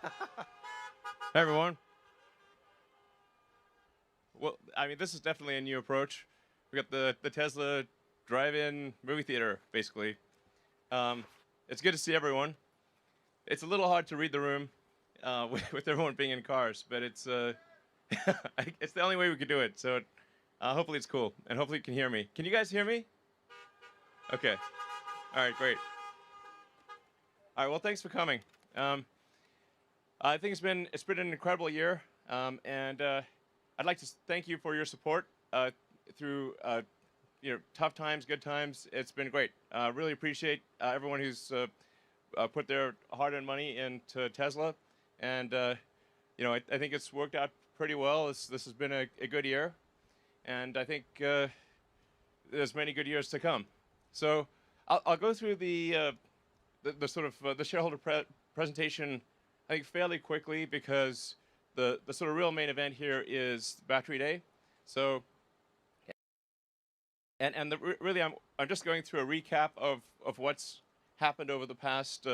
Hey everyone. Well, I mean, this is definitely a new approach. We got the Tesla drive-in movie theater, basically. Um, it's good to see everyone. It's a little hard to read the room with everyone being in cars, but it's the only way we could do it. So hopefully it's cool, and hopefully you can hear me. Can you guys hear me? Okay. All right, great. All right. Well, thanks for coming. Um, I think it's been an incredible year, and I'd like to thank you for your support through tough times, good times. It's been great. Really appreciate everyone who's put their hard-earned money into Tesla, and I think it's worked out pretty well. This has been a good year, and I think there's many good years to come. So I'll go through the sort of the shareholder presentation, I think, fairly quickly because the sort of real main event here is Battery Day. So really I'm just going through a recap of what's happened over the past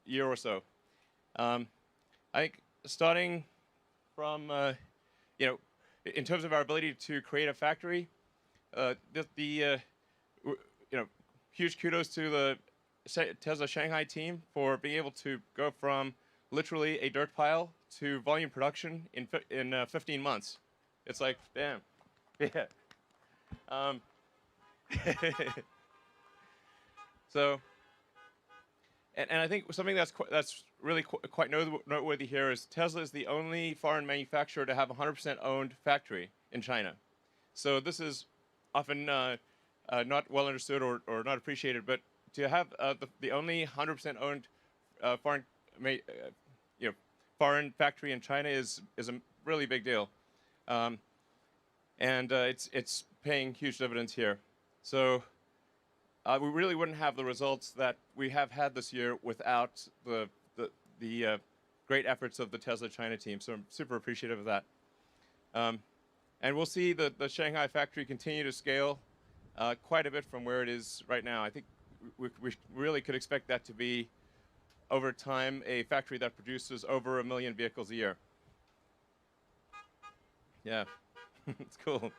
year or so. I think starting from in terms of our ability to create a factory, huge kudos to the Tesla Shanghai team for being able to go from literally a dirt pile to volume production in 15 months. It's like, damn, yeah. Um, so, and I think something that's really quite noteworthy here is Tesla is the only foreign manufacturer to have a 100% owned factory in China. So this is often not well understood or not appreciated, but to have the only 100% owned foreign foreign factory in China is a really big deal, and it's paying huge dividends here. So we really wouldn't have the results that we have had this year without the great efforts of the Tesla China team. So I'm super appreciative of that. And we'll see the Shanghai factory continue to scale quite a bit from where it is right now. I think we really could expect that to be, over time, a factory that produces over 1 million vehicles a year. Yeah, it's cool.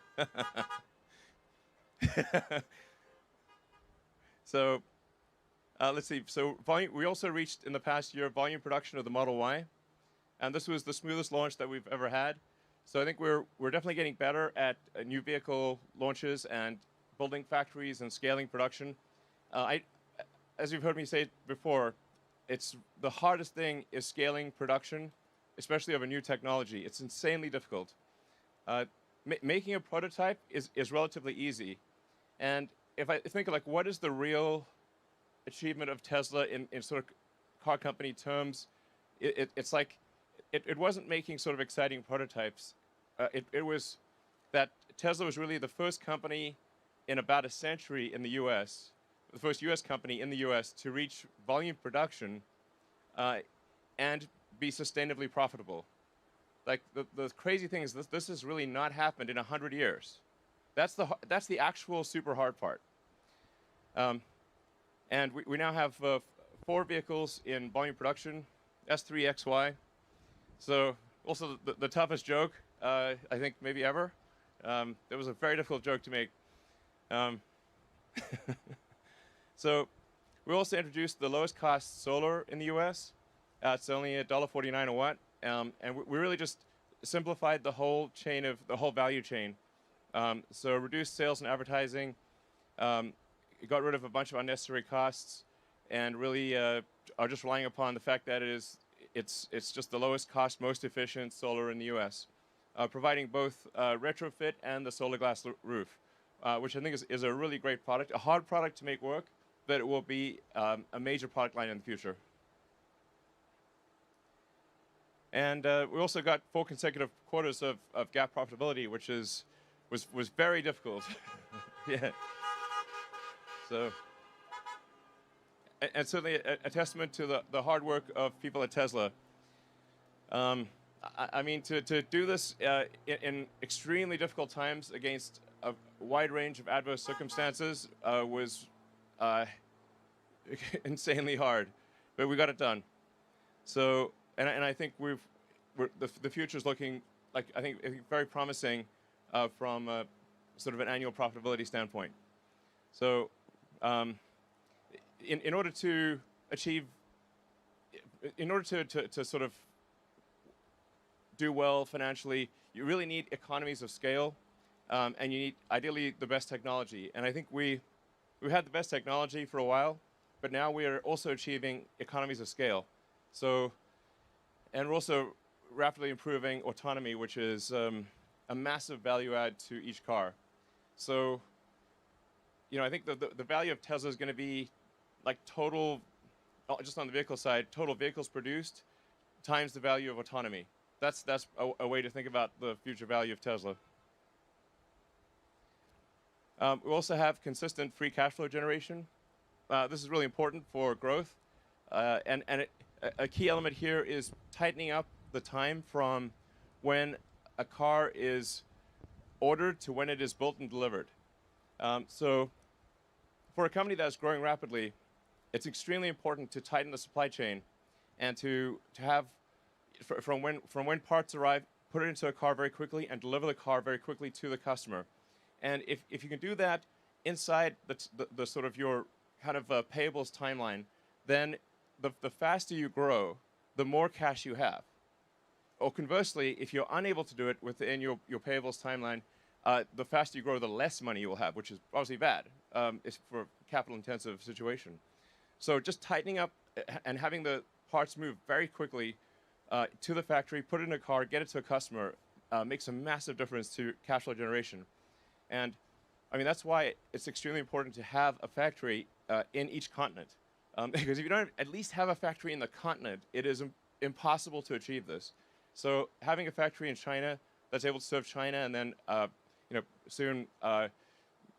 So let's see. So we also reached in the past year volume production of the Model Y, and this was the smoothest launch that we've ever had. So I think we're definitely getting better at new vehicle launches and building factories and scaling production. As you've heard me say before, it's the hardest thing is scaling production, especially of a new technology. It's insanely difficult. Making a prototype is relatively easy, and if I think of like what is the real achievement of Tesla in sort of car company terms, it's like it wasn't making sort of exciting prototypes. It was that Tesla was really the first company in about a century in the U.S., the first U.S. company in the U.S. to reach volume production and be sustainably profitable. Like the crazy thing is this has really not happened in 100 years. That's the actual super hard part. And we now have 4 vehicles in volume production, S3 XY. So also the toughest joke I think maybe ever. It was a very difficult joke to make. So we also introduced the lowest cost solar in the U.S. It's only $1.49 a watt, and we really just simplified the whole value chain. So reduced sales and advertising, got rid of a bunch of unnecessary costs, and really are just relying upon the fact that it's just the lowest cost, most efficient solar in the U.S., providing both retrofit and the solar glass roof, which I think is a really great product, a hard product to make work, but it will be a major product line in the future. And we also got 4 consecutive quarters of GAAP profitability, which was very difficult. Yeah. So, and certainly a testament to the hard work of people at Tesla. I mean, to do this in extremely difficult times against a wide range of adverse circumstances was insanely hard, but we got it done. So and I think the future is looking like I think very promising from sort of an annual profitability standpoint. So, in order to achieve, in order to sort of do well financially, you really need economies of scale, and you need ideally the best technology. And I think we've had the best technology for a while, but now we are also achieving economies of scale. So, and we're also rapidly improving autonomy, which is a massive value add to each car. So, I think the value of Tesla is going to be like total, just on the vehicle side, total vehicles produced times the value of autonomy. That's a way to think about the future value of Tesla. We also have consistent free cash flow generation. This is really important for growth. And a key element here is tightening up the time from when a car is ordered to when it is built and delivered. So for a company that's growing rapidly, it's extremely important to tighten the supply chain and to have, from when parts arrive, put it into a car very quickly and deliver the car very quickly to the customer. And if you can do that inside the sort of your kind of payables timeline, then the faster you grow, the more cash you have. Or conversely, if you're unable to do it within your payables timeline, the faster you grow, the less money you will have, which is obviously bad. It's for a capital-intensive situation. So just tightening up and having the parts move very quickly to the factory, put it in a car, get it to a customer, makes a massive difference to cash flow generation. And I mean, that's why it's extremely important to have a factory in each continent. Because if you don't at least have a factory in the continent, it is impossible to achieve this. So having a factory in China that's able to serve China, and then soon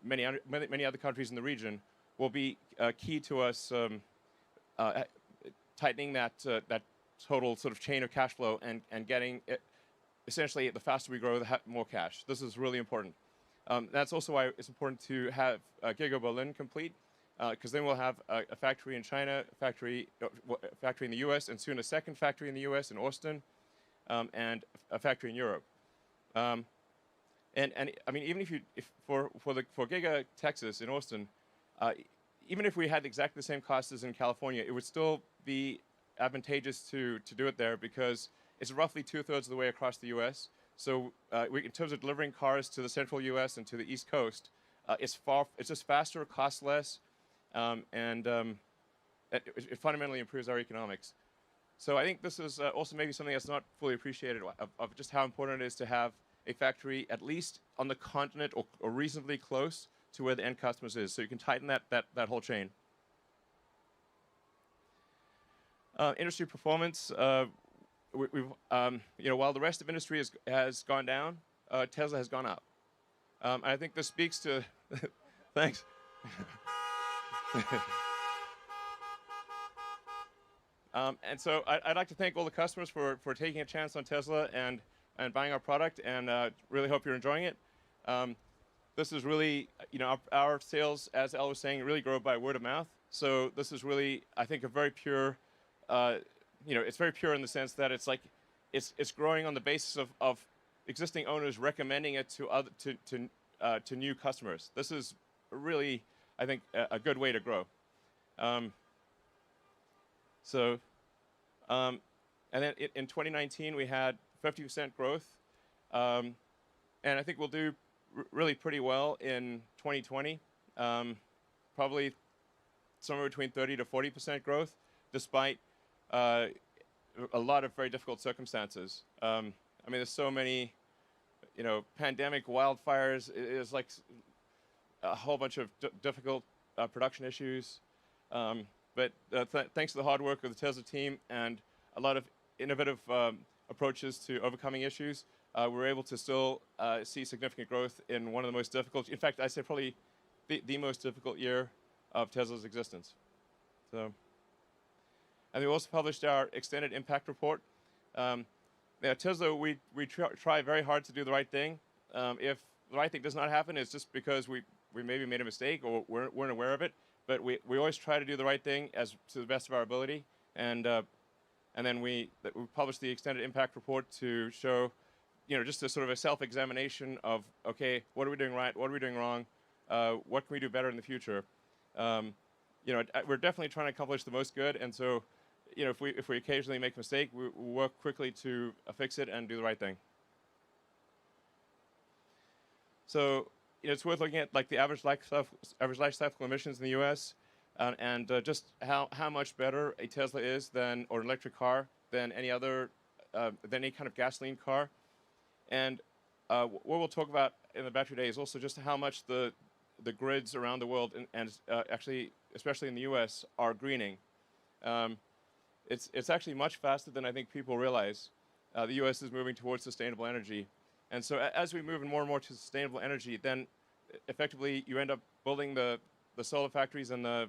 many other countries in the region, will be key to us tightening that total sort of chain of cash flow and getting it, essentially, the faster we grow, the more cash. This is really important. That's also why it's important to have Giga Berlin complete, because then we'll have a factory in China, a factory in the U.S., and soon a second factory in the U.S. in Austin, and a factory in Europe. And I mean, even for Giga Texas in Austin, even if we had exactly the same costs as in California, it would still be advantageous to do it there because it's roughly 2/3 of the way across the U.S. So in terms of delivering cars to the central U.S. and to the East Coast, it's just faster, costs less, and it fundamentally improves our economics. So I think this is also maybe something that's not fully appreciated of just how important it is to have a factory at least on the continent or reasonably close to where the end customers is, so you can tighten that whole chain. Industry performance. While the rest of industry has gone down, Tesla has gone up. And I think this speaks to, thanks. And so I'd like to thank all the customers for taking a chance on Tesla and buying our product, and really hope you're enjoying it. This is really, our sales, as Elle was saying, really grow by word of mouth. So this is really, I think, a very pure, it's very pure in the sense that it's like, it's growing on the basis of existing owners recommending it to new customers. This is really, I think, a good way to grow. And then in 2019 we had 50% growth, and I think we'll do really pretty well in 2020. Probably somewhere between 30 to 40% growth, despite a lot of very difficult circumstances. I mean, there's so many, pandemic, wildfires. It's like a whole bunch of difficult production issues. But thanks to the hard work of the Tesla team and a lot of innovative approaches to overcoming issues, we're able to still see significant growth in one of the most difficult, in fact, I'd say probably the most difficult year of Tesla's existence. So, and we also published our extended impact report. Tesla, we try very hard to do the right thing. If the right thing does not happen, it's just because we maybe made a mistake or weren't aware of it. But we always try to do the right thing as to the best of our ability. And and then we published the extended impact report to show, just a sort of a self-examination of, okay, what are we doing right, what are we doing wrong, what can we do better in the future. We're definitely trying to accomplish the most good, and so, if we occasionally make a mistake, we work quickly to fix it and do the right thing. So, it's worth looking at like the average life cycle emissions in the U.S. And just how much better a Tesla is or an electric car than any other than any kind of gasoline car. And what we'll talk about in the battery day is also just how much the grids around the world and actually, especially in the U.S., are greening. It's actually much faster than I think people realize. The U.S. is moving towards sustainable energy. And so as we move more and more to sustainable energy, then effectively you end up building the solar factories and the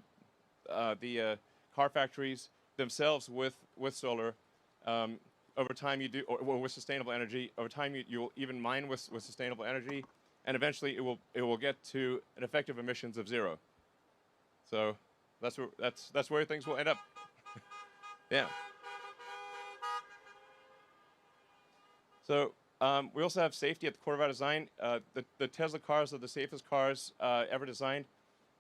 car factories themselves with solar. Over time you do, or with sustainable energy. Over time you'll even mine with sustainable energy, and eventually it will get to an effective emissions of 0. So that's where things will end up. Yeah. So we also have safety at the core of our design. The Tesla cars are the safest cars ever designed.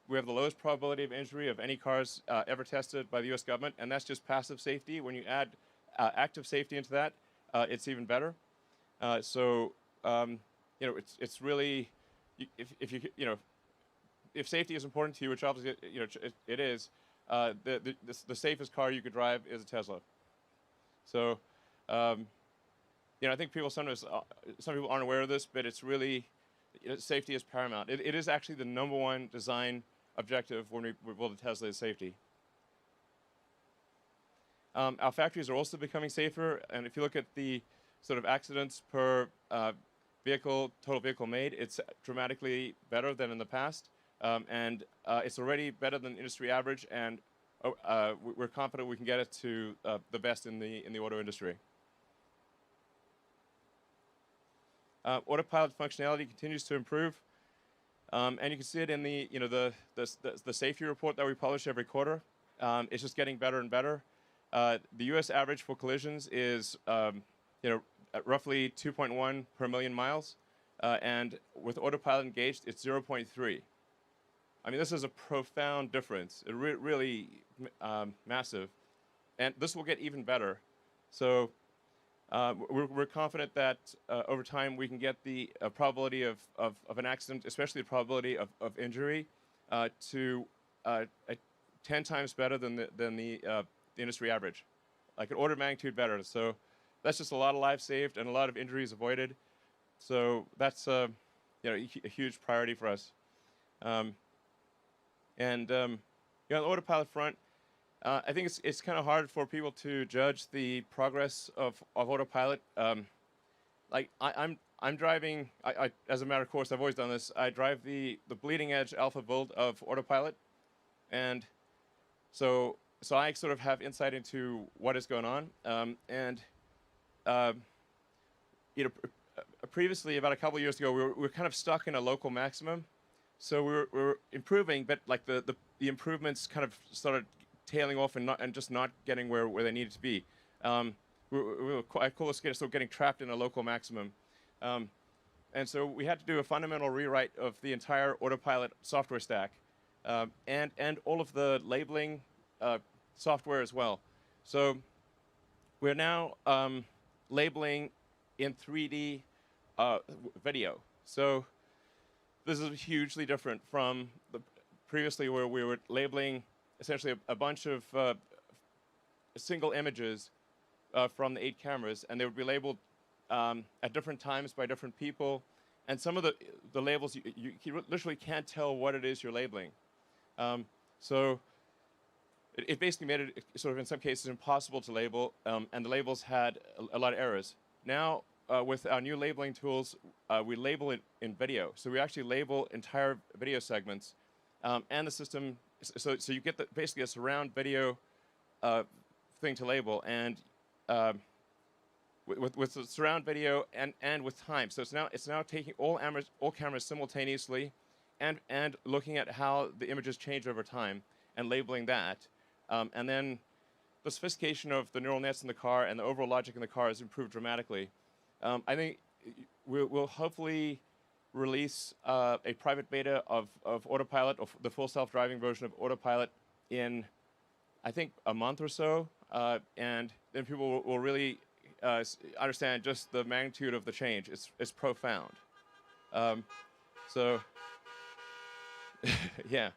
We have the lowest probability of injury of any cars ever tested by the U.S. government, and that's just passive safety. When you add active safety into that, it's even better. It's really, if safety is important to you, which obviously it is, the safest car you could drive is a Tesla. So, I think some people aren't aware of this, but it's really, safety is paramount. It is actually the #1 design objective when we build a Tesla is safety. Our factories are also becoming safer, and if you look at the sort of accidents per total vehicle made, it's dramatically better than in the past, and it's already better than industry average, and we're confident we can get it to the best in the auto industry. Autopilot functionality continues to improve, and you can see it in the safety report that we publish every quarter. It's just getting better and better. The U.S. average for collisions is at roughly 2.1 per million miles, and with autopilot engaged, it's 0.3. I mean, this is a profound difference. It really massive, and this will get even better. So we're confident that over time we can get the probability of an accident, especially the probability of injury, to 10 times better than the industry average, like an order of magnitude better. So that's just a lot of lives saved and a lot of injuries avoided. So that's a huge priority for us. On the autopilot front, I think it's kind of hard for people to judge the progress of autopilot. Like I'm driving. I as a matter of course, I've always done this. I drive the bleeding edge alpha build of autopilot, and so I sort of have insight into what is going on. Previously, about a couple of years ago, we were kind of stuck in a local maximum. So we were improving, but like the improvements kind of started tailing off and just not getting where they needed to be. I call this sort of getting trapped in a local maximum. And so we had to do a fundamental rewrite of the entire autopilot software stack, and all of the labeling software as well. So we're now labeling in 3D video. So this is hugely different from previously where we were labeling essentially a bunch of single images from the 8 cameras, and they would be labeled at different times by different people. And some of the labels, you literally can't tell what it is you're labeling. So it basically made it sort of in some cases impossible to label, and the labels had a lot of errors. Now, with our new labeling tools, we label it in video. So we actually label entire video segments, and the system, so you get basically a surround video thing to label, and with the surround video and with time. So it's now taking all cameras simultaneously, and looking at how the images change over time and labeling that, and then the sophistication of the neural nets in the car and the overall logic in the car has improved dramatically. I think we'll hopefully release a private beta of Autopilot, of the full self-driving version of Autopilot in, I think, a month or so, and then people will really understand just the magnitude of the change. It's profound. So, yeah.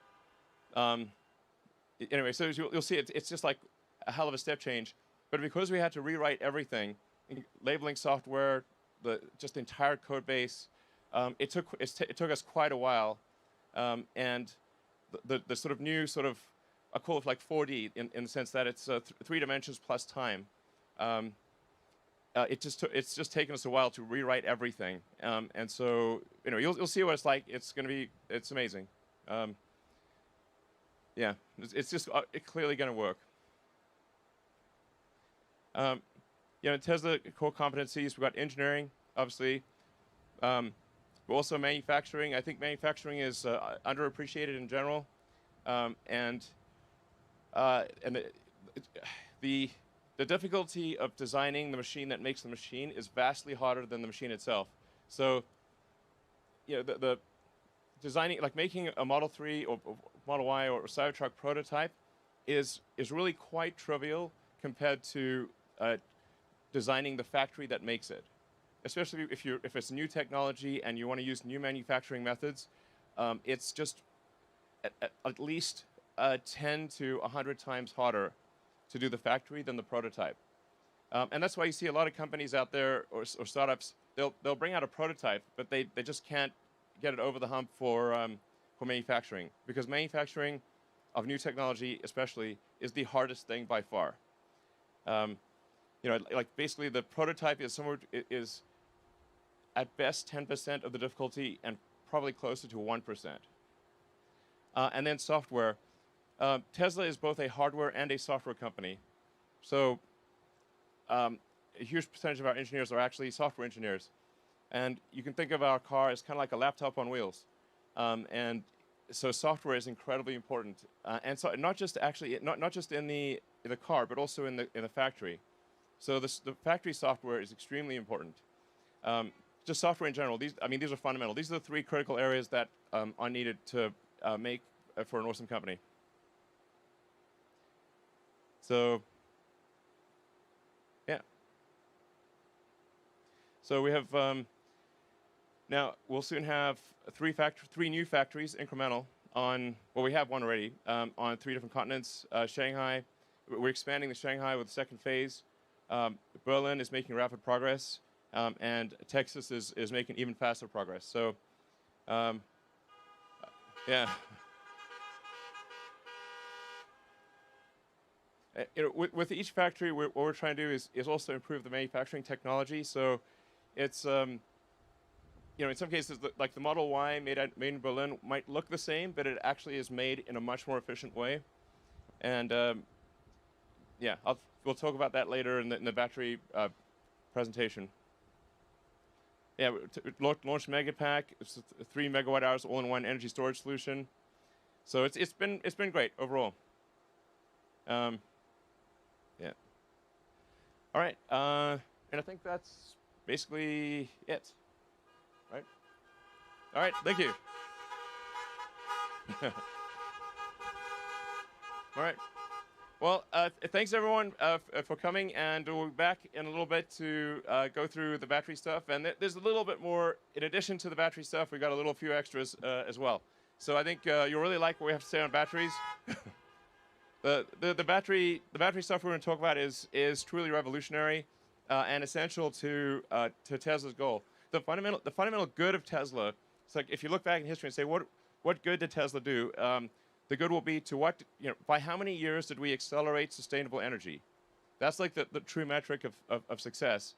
Anyway, so you'll see it's just like a hell of a step change. But because we had to rewrite everything, labeling software, just the entire code base, it took us quite a while, and the sort of new sort of, I call it like 4D in the sense that it's 3 dimensions plus time. It's just taken us a while to rewrite everything, and so you'll see what it's like. It's amazing. Yeah, it's just clearly going to work. Tesla core competencies, we've got engineering, obviously. But also manufacturing. I think manufacturing is underappreciated in general, and the difficulty of designing the machine that makes the machine is vastly harder than the machine itself. So, the designing, like making a Model 3 or Model Y or Cybertruck prototype is really quite trivial compared to designing the factory that makes it. Especially if it's new technology and you want to use new manufacturing methods, it's just at least 10 to 100 times harder to do the factory than the prototype. And that's why you see a lot of companies out there or startups, they'll bring out a prototype, but they just can't get it over the hump for manufacturing, because manufacturing of new technology especially is the hardest thing by far. Like basically the prototype is at best 10% of the difficulty and probably closer to 1%. And then software. Tesla is both a hardware and a software company. So a huge percentage of our engineers are actually software engineers. And you can think of our car as kind of like a laptop on wheels. And so software is incredibly important. And so not just in the car, but also in the factory. So the factory software is extremely important. Just software in general. These are fundamental. These are the 3 critical areas that are needed to make for an awesome company. So, yeah. So we have now we'll soon have 3 new factories, incremental, on. Well, we have one already on 3 different continents. Shanghai. We're expanding to Shanghai with the second phase. Berlin is making rapid progress. And Texas is making even faster progress. So, yeah. With each factory, what we're trying to do is also improve the manufacturing technology. So, it's in some cases like the Model Y made in Berlin might look the same, but it actually is made in a much more efficient way. And yeah, we'll talk about that later in the battery presentation. Yeah, launched Megapack. It's 3 megawatt-hours all-in-one energy storage solution. So it's been great overall. Yeah. All right, and I think that's basically it. Right. All right. Thank you. All right. Well, thanks everyone for coming, and we'll be back in a little bit to go through the battery stuff. And there's a little bit more, in addition to the battery stuff, we got a few extras as well. So I think you'll really like what we have to say on batteries. The battery stuff we're going to talk about is truly revolutionary and essential to Tesla's goal. The fundamental good of Tesla. It's like if you look back in history and say what good did Tesla do? The good will be to by how many years did we accelerate sustainable energy? That's like the true metric of success.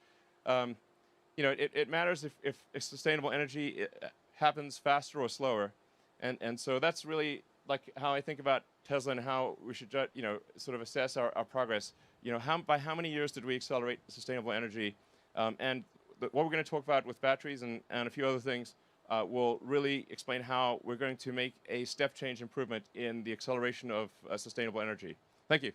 It matters if sustainable energy happens faster or slower, and so that's really like how I think about Tesla and how we should sort of assess our progress. By how many years did we accelerate sustainable energy? And what we're going to talk about with batteries and a few other things will really explain how we're going to make a step change improvement in the acceleration of sustainable energy. Thank you.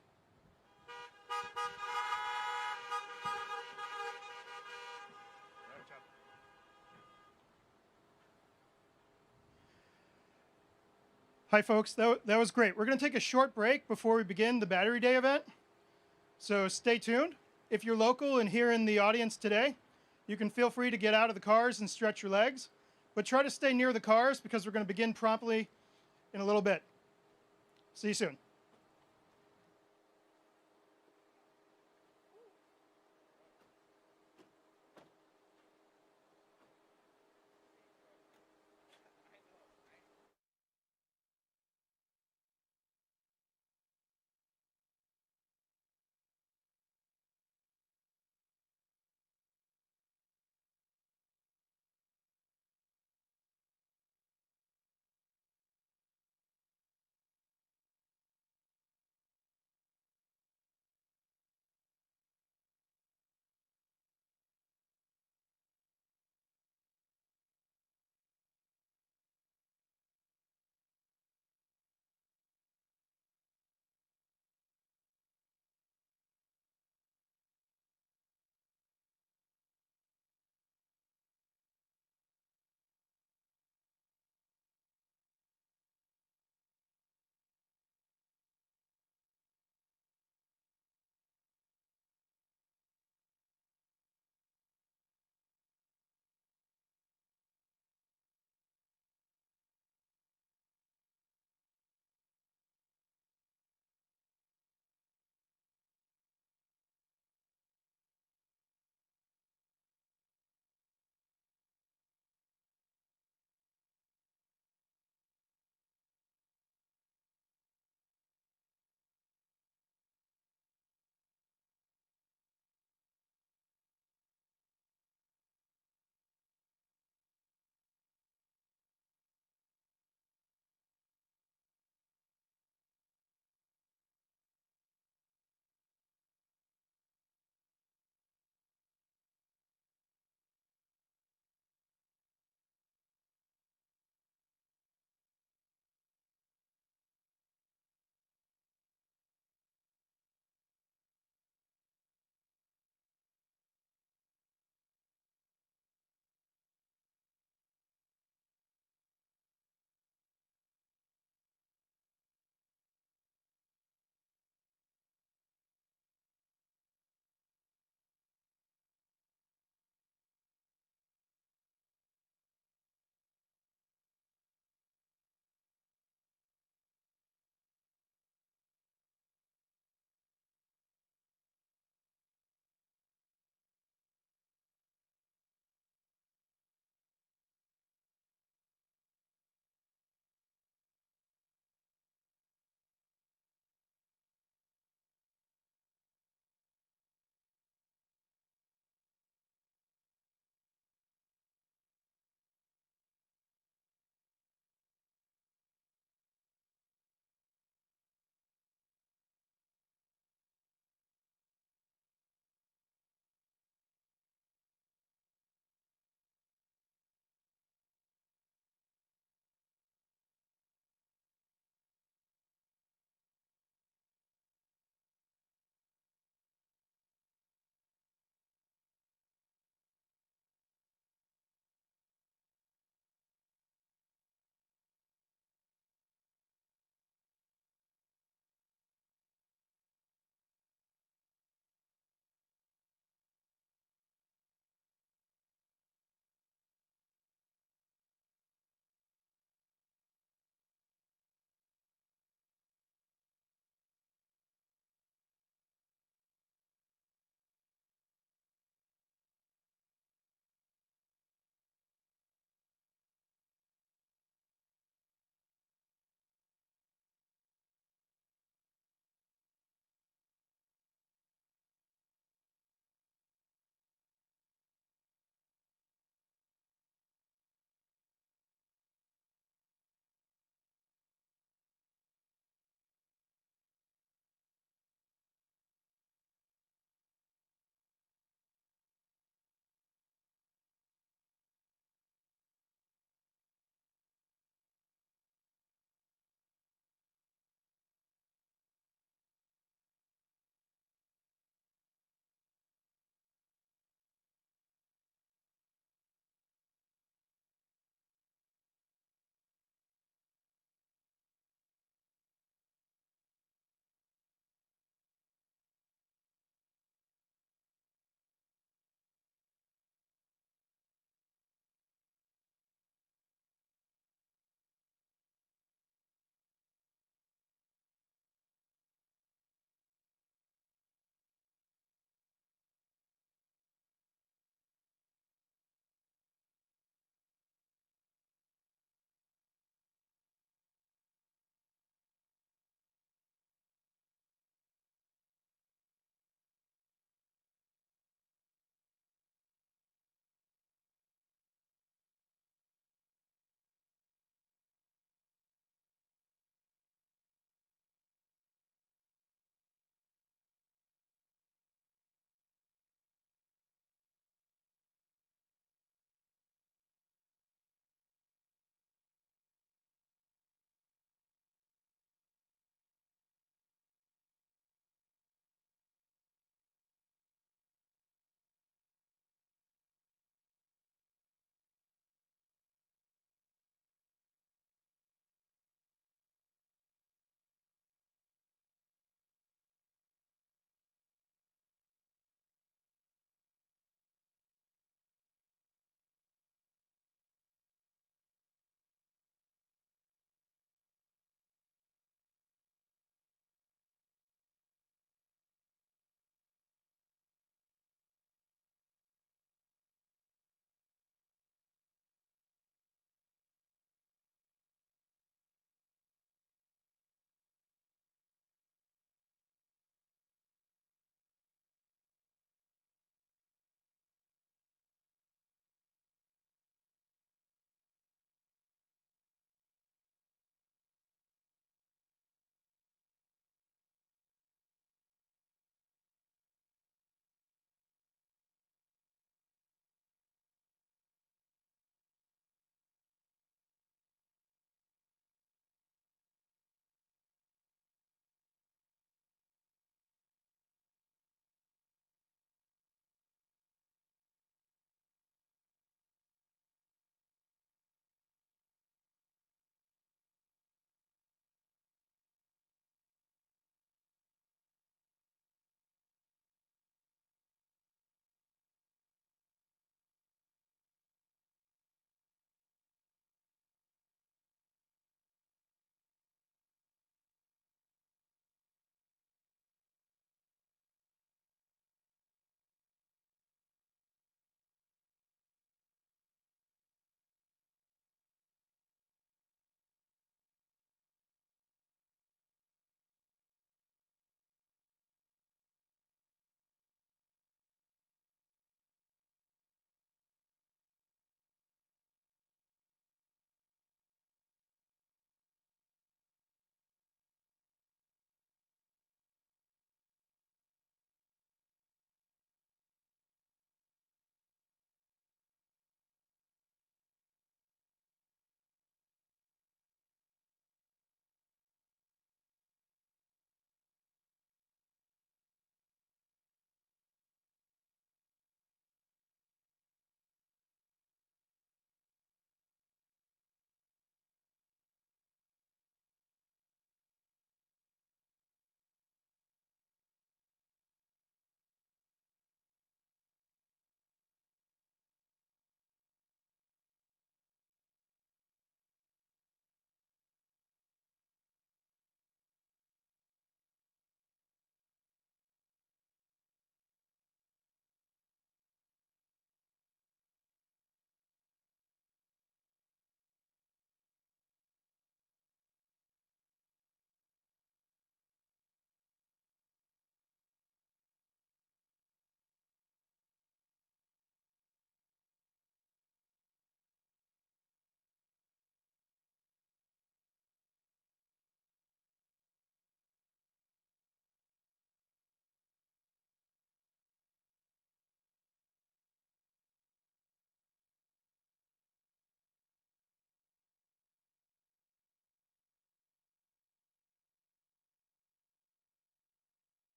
Hi, folks. That was great. We're going to take a short break before we begin the Battery Day event. So stay tuned. If you're local and here in the audience today, you can feel free to get out of the cars and stretch your legs, but try to stay near the cars because we're going to begin promptly in a little bit. See you soon.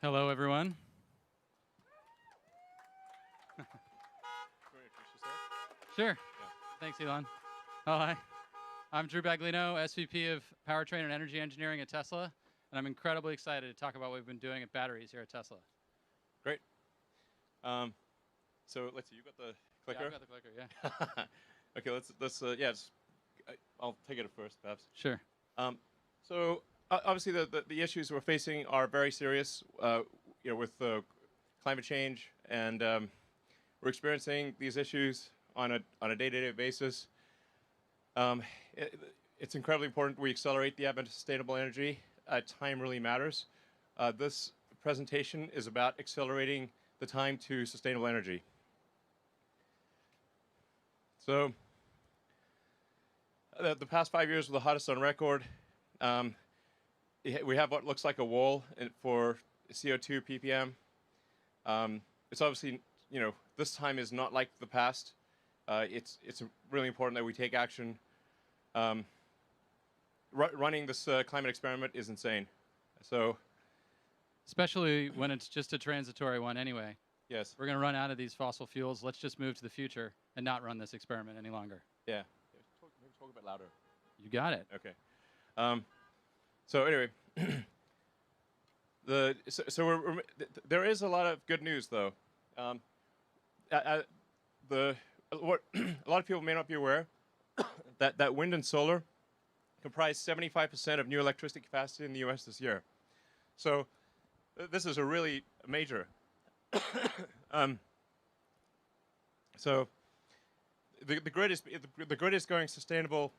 Hello, everyone. Sure. Thanks, Elon. Oh, hi. I'm Drew Baglino, SVP of Powertrain and Energy Engineering at Tesla, and I'm incredibly excited to talk about what we've been doing at batteries here at Tesla. Great. So let's see. You got the clicker. Yeah, I've got the clicker. Yeah. Okay. I'll take it at first, perhaps. Sure. So obviously the issues we're facing are very serious. With climate change, and we're experiencing these issues on a day-to-day basis. It's incredibly important we accelerate the advent of sustainable energy. Time really matters. This presentation is about accelerating the time to sustainable energy. So the past 5 years were the hottest on record. We have what looks like a wall for CO2 ppm. It's obviously, this time is not like the past. It's really important that we take action. Running this climate experiment is insane. So, Especially when it's just a transitory one anyway. yes. We're going to run out of these fossil fuels. Let's just move to the future and not run this experiment any longer. Yeah. Talk a bit louder. You got it. Okay. So anyway, there is a lot of good news though. What a lot of people may not be aware that wind and solar comprise 75% of new electricity capacity in the U.S. this year. So this is a really major. So the grid is going sustainable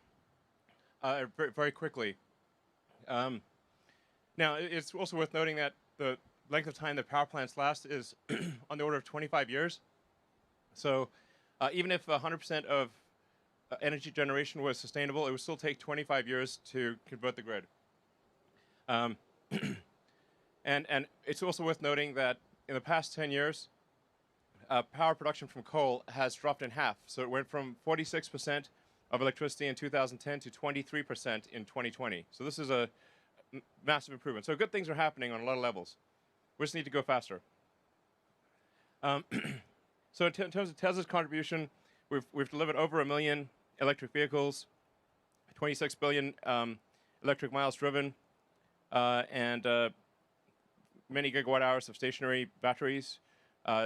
very, very quickly. Now it's also worth noting that the length of time that power plants last is on the order of 25 years. So even if 100% of energy generation was sustainable, it would still take 25 years to convert the grid. And it's also worth noting that in the past 10 years, power production from coal has dropped in half. So it went from 46% of electricity in 2010 to 23% in 2020. So this is a massive improvement. So good things are happening on a lot of levels. We just need to go faster. So in terms of Tesla's contribution, we've delivered over 1 million electric vehicles, 26 billion electric miles driven, and many gigawatt hours of stationary batteries,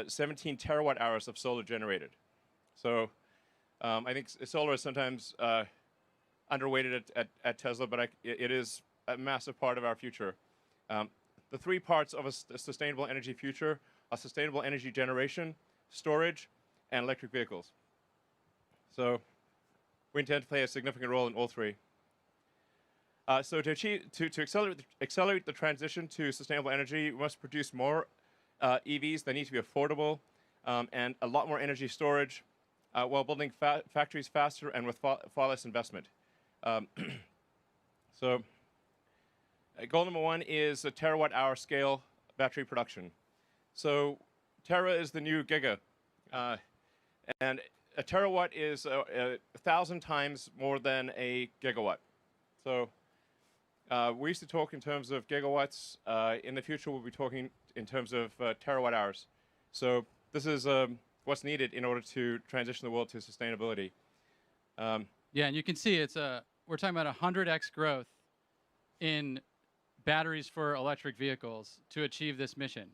17 terawatt hours of solar generated. So I think solar is sometimes underweighted at Tesla, but it is a massive part of our future. The three parts of a sustainable energy future are sustainable energy generation, storage, and electric vehicles. So we intend to play a significant role in all three. So to accelerate the transition to sustainable energy, we must produce more EVs that need to be affordable and a lot more energy storage while building factories faster and with far less investment. So goal number one is a terawatt hour scale battery production. So Tera is the new giga. And a terawatt is 1,000 times more than a gigawatt. So we used to talk in terms of gigawatts. In the future, we'll be talking in terms of terawatt hours. So this is what's needed in order to transition the world to sustainability. Yeah, and you can see we're talking about 100x growth in batteries for electric vehicles to achieve this mission.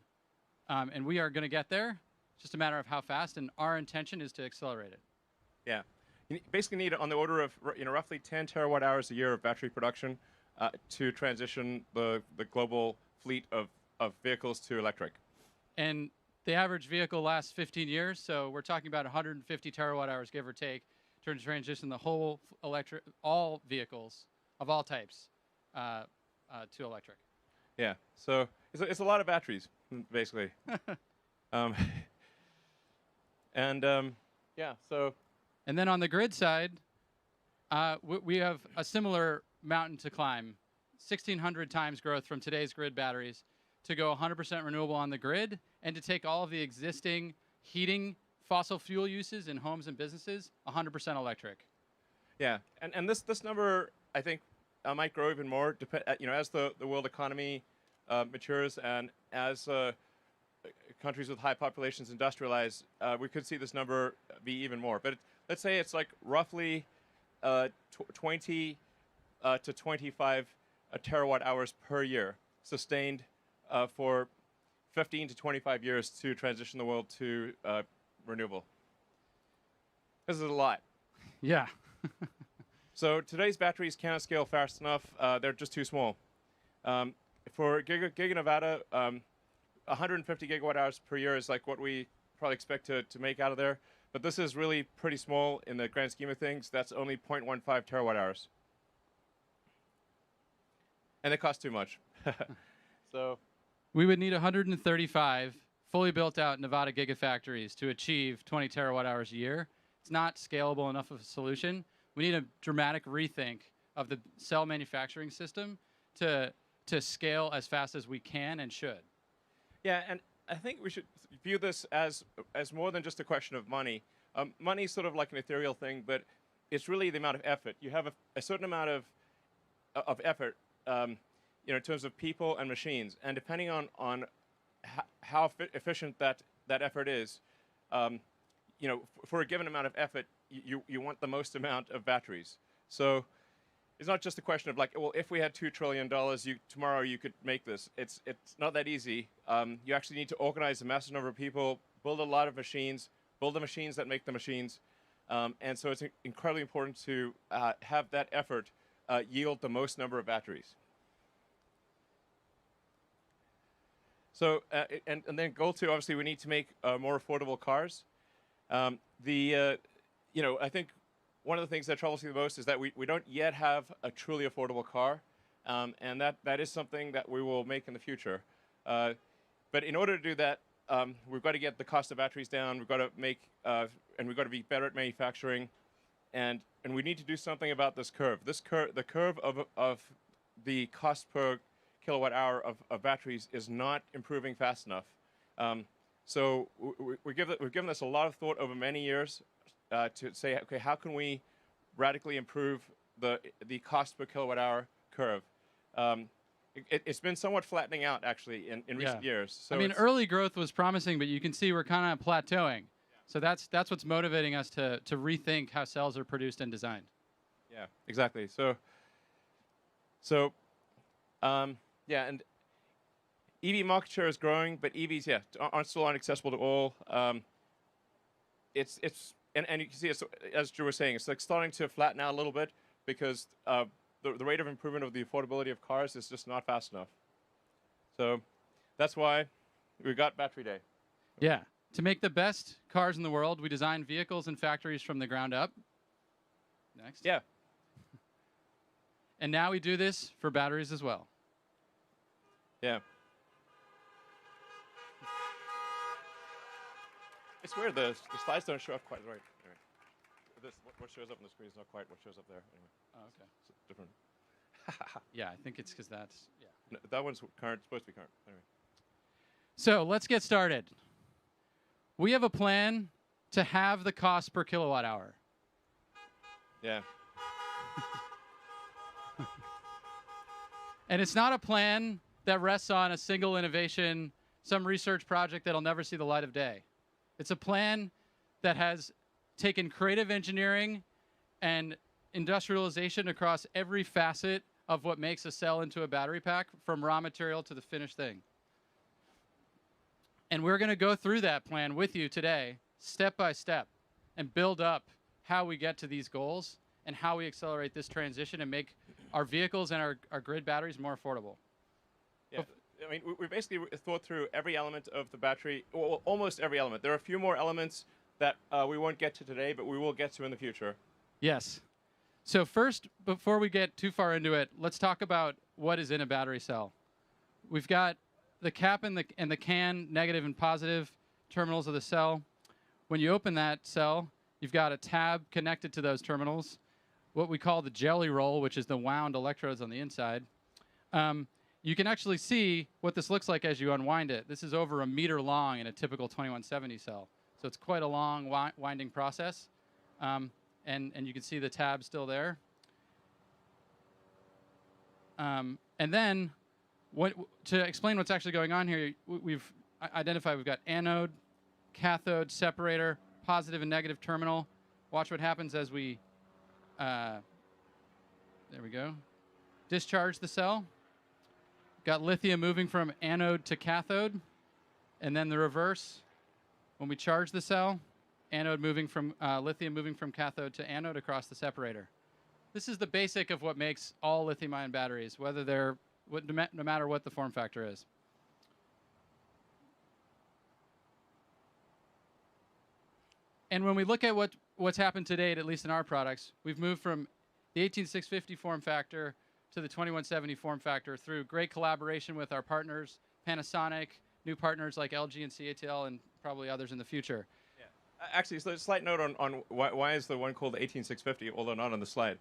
And we are going to get there. It's just a matter of how fast, and our intention is to accelerate it. Yeah. You basically need on the order of roughly 10 terawatt hours a year of battery production to transition the global fleet of vehicles to electric. And the average vehicle lasts 15 years, so we're talking about 150 terawatt hours, give or take, to transition the whole all vehicles of all types to electric. Yeah, so it's a lot of batteries, basically. Yeah, so. And then on the grid side, we have a similar mountain to climb, 1,600 times growth from today's grid batteries to go 100% renewable on the grid and to take all of the existing heating fossil fuel uses in homes and businesses 100% electric. Yeah, and this number, I think, might grow even more, as the world economy matures and as countries with high populations industrialize, we could see this number be even more. But let's say it's like roughly 20 to 25 terawatt hours per year, sustained for 15 to 25 years to transition the world to renewable. This is a lot. Yeah. So today's batteries cannot scale fast enough. They're just too small. For Giga Nevada, 150 gigawatt hours per year is like what we probably expect to make out of there. But this is really pretty small in the grand scheme of things. That's only 0.15 terawatt hours. And it costs too much. So We would need 135 fully built out Nevada gigafactories to achieve 20 terawatt hours a year. It's not scalable enough of a solution. We need a dramatic rethink of the cell manufacturing system to scale as fast as we can and should. yeah, and I think we should view this as more than just a question of money. Money is sort of like an ethereal thing, but it's really the amount of effort. You have a certain amount of effort, in terms of people and machines, and depending on how efficient that effort is, for a given amount of effort, you want the most amount of batteries. So it's not just a question of like, well, if we had $2 trillion, tomorrow you could make this. It's not that easy. You actually need to organize a massive number of people, build a lot of machines, build the machines that make the machines, and so it's incredibly important to have that effort yield the most number of batteries. So and then goal two, obviously, we need to make more affordable cars. I think one of the things that troubles me the most is that we don't yet have a truly affordable car, and that is something that we will make in the future. But in order to do that, we've got to get the cost of batteries down. We've got to make and we've got to be better at manufacturing, and we need to do something about this curve. The curve of the cost per kilowatt hour of batteries is not improving fast enough. So we've given this a lot of thought over many years to say, okay, how can we radically improve the cost per kilowatt hour curve? It's been somewhat flattening out actually in recent years. So I mean, early growth was promising, but you can see we're kind of plateauing. So that's what's motivating us to rethink how cells are produced and designed. Yeah, exactly. And EV market share is growing, but EVs, aren't still accessible to all. And you can see, as Drew was saying, it's like starting to flatten out a little bit because the rate of improvement of the affordability of cars is just not fast enough. So that's why we got Battery Day. Yeah. To make the best cars in the world, we design vehicles and factories from the ground up. Next. Yeah. And now we do this for batteries as well. Yeah. It's weird, the slides don't show up quite right. Anyway, what shows up on the screen is not quite what shows up there. Anyway. Oh, okay. It's different. Yeah, I think it's because that's, yeah. No, that one's current, supposed to be current. Anyway. So let's get started. We have a plan to halve the cost per kilowatt hour. Yeah. And it's not a plan that rests on a single innovation, some research project that'll never see the light of day. It's a plan that has taken creative engineering and industrialization across every facet of what makes a cell into a battery pack, from raw material to the finished thing. And we're going to go through that plan with you today, step by step, and build up how we get to these goals and how we accelerate this transition and make our vehicles and our grid batteries more affordable. Yeah. I mean, we basically thought through every element of the battery, well, almost every element. There are a few more elements that we won't get to today, but we will get to in the future. Yes. So first, before we get too far into it, let's talk about what is in a battery cell. We've got the cap and the can, negative and positive terminals of the cell. When you open that cell, you've got a tab connected to those terminals, what we call the jelly roll, which is the wound electrodes on the inside. You can actually see what this looks like as you unwind it. This is over 1 meter long in a typical 2170 cell. So it's quite a long winding process. And you can see the tab still there. And then to explain what's actually going on here, we've identified we've got anode, cathode, separator, positive and negative terminal. Watch what happens as we, there we go, discharge the cell. Got lithium moving from anode to cathode, and then the reverse. When we charge the cell, anode moving from lithium moving from cathode to anode across the separator. This is the basic of what makes all lithium-ion batteries, whether they're no matter what the form factor is. And when we look at what's happened to date, at least in our products, we've moved from the 18650 form factor to the 2170 form factor through great collaboration with our partners, Panasonic, new partners like LG and CATL, and probably others in the future. Actually, so a slight note on why is the one called the 18650, although not on the slide,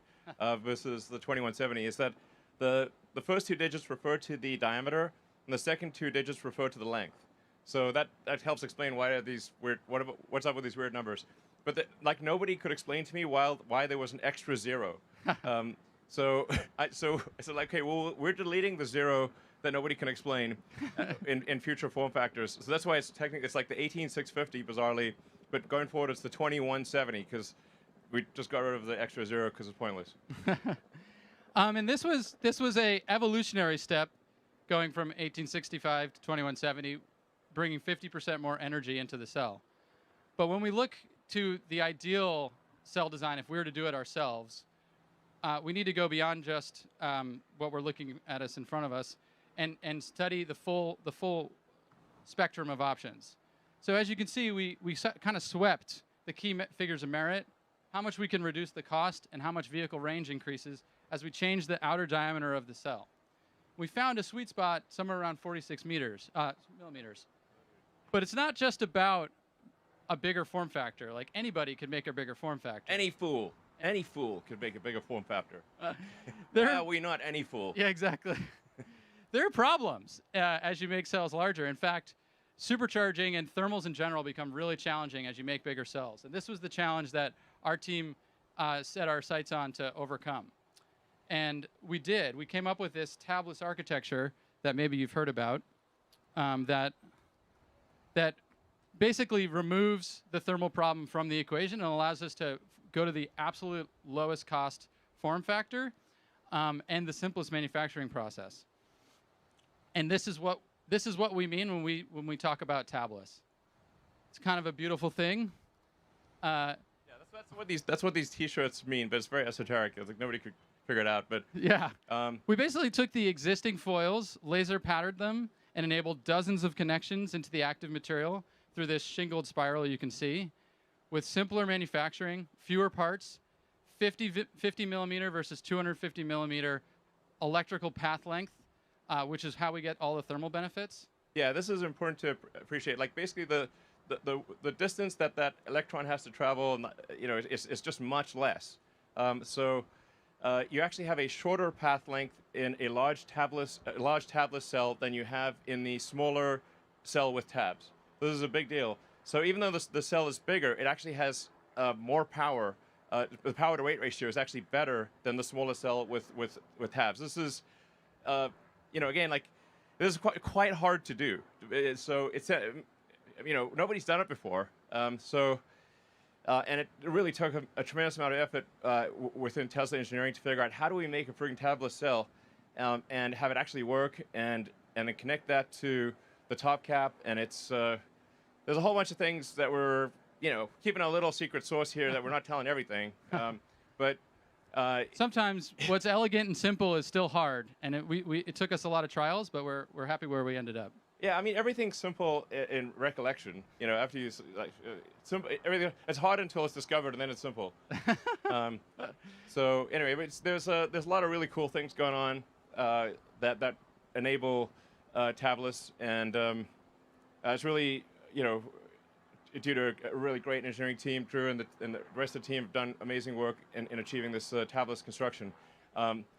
versus the 2170, is that the first two digits refer to the diameter, and the second two digits refer to the length. So that helps explain why are these weird. What's up with these weird numbers? But like nobody could explain to me why there was an extra zero. So I said like, okay, well we're deleting the zero that nobody can explain in future form factors. So that's why it's technically it's like the 18650 bizarrely, but going forward it's the 2170 because we just got rid of the extra zero because it's pointless. And this was a evolutionary step, going from 1865 to 2170, bringing 50% more energy into the cell. But when we look to the ideal cell design, if we were to do it ourselves, we need to go beyond just what we're looking at us in front of us, and study the full spectrum of options. So as you can see, we kind of swept the key figures of merit, how much we can reduce the cost, and how much vehicle range increases as we change the outer diameter of the cell. We found a sweet spot somewhere around 46 millimeters. But it's not just about a bigger form factor. Like anybody could make a bigger form factor. Any fool could make a bigger form factor. We not any fool. Yeah, exactly. There are problems as you make cells larger. In fact, supercharging and thermals in general become really challenging as you make bigger cells. And this was the challenge that our team set our sights on to overcome. And we did. We came up with this tabless architecture that maybe you've heard about, that basically removes the thermal problem from the equation and allows us to go to the absolute lowest cost form factor and the simplest manufacturing process. And this is what we mean when we talk about tabless. It's kind of a beautiful thing. That's what these T-shirts mean, but it's very esoteric. It's like nobody could figure it out. But yeah, we basically took the existing foils, laser patterned them, and enabled dozens of connections into the active material through this shingled spiral you can see, with simpler manufacturing, fewer parts, 50 millimeter versus 250 millimeter electrical path length, which is how we get all the thermal benefits. Yeah, this is important to appreciate. Like basically the distance that electron has to travel, is just much less. So you actually have a shorter path length in a large tabless cell than you have in the smaller cell with tabs. This is a big deal. So even though the cell is bigger, it actually has more power. The power to weight ratio is actually better than the smaller cell with tabs. This is, again, like this is quite hard to do. So it's nobody's done it before. And it really took a tremendous amount of effort within Tesla engineering to figure out how do we make a freaking tabless cell and have it actually work and then connect that to the top cap. And it's there's a whole bunch of things that we're keeping a little secret sauce here that we're not telling everything. But sometimes what's elegant and simple is still hard, and it took us a lot of trials, but we're happy where we ended up. Yeah, I mean everything's simple in recollection. After you simple, everything it's hard until it's discovered, and then it's simple. So anyway, but there's a lot of really cool things going on that enable tabless, and it's really due to a really great engineering team. Drew and the rest of the team have done amazing work in achieving this tabless construction.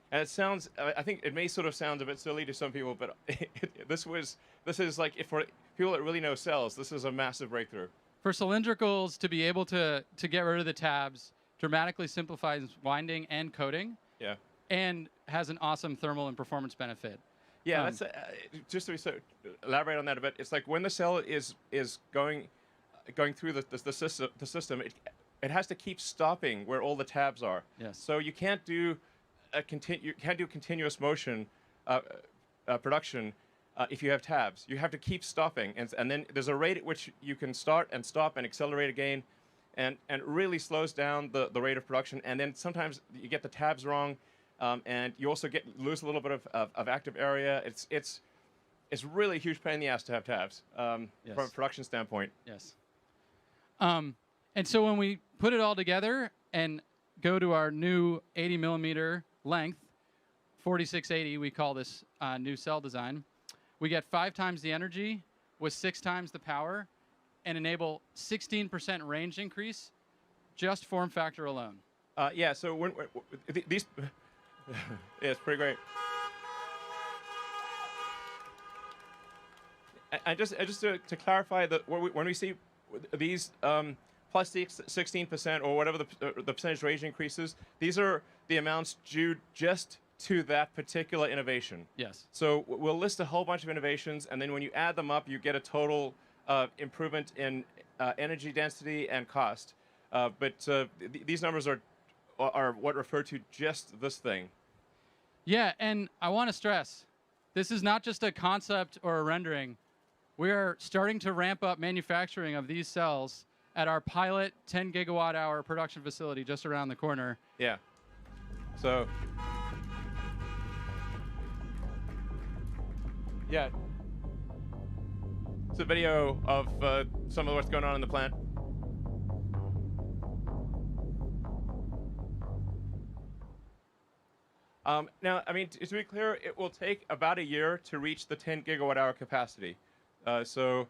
And it sounds, I think it may sort of sound a bit silly to some people, but this is like, for people that really know cells, this is a massive breakthrough. For cylindricals to be able to get rid of the tabs dramatically simplifies winding and coating. Yeah. And has an awesome thermal and performance benefit. Yeah, that's just to elaborate on that a bit. It's like when the cell is going through the system, it has to keep stopping where all the tabs are. Yes. So you can't do continuous motion production if you have tabs. You have to keep stopping, and then there's a rate at which you can start and stop and accelerate again, and it really slows down the rate of production. And then sometimes you get the tabs wrong. And you also lose a little bit of active area. It's really a huge pain in the ass to have tabs from a production standpoint. Yes. And so when we put it all together and go to our new 80 millimeter length, 4680, we call this new cell design, we get 5 times the energy with 6 times the power and enable 16% range increase just form factor alone. Yeah, so these... yeah, it's pretty great. And just to clarify, when we see these plus 16% or whatever the percentage range increases, these are the amounts due just to that particular innovation. Yes. So we'll list a whole bunch of innovations, and then when you add them up, you get a total improvement in energy density and cost. But these numbers are what refer to just this thing. Yeah, and I want to stress, this is not just a concept or a rendering. We are starting to ramp up manufacturing of these cells at our pilot 10 gigawatt hour production facility just around the corner. Yeah. So, yeah. It's a video of some of what's going on in the plant. Now, I mean, to be clear, it will take about a year to reach the 10 gigawatt hour capacity. So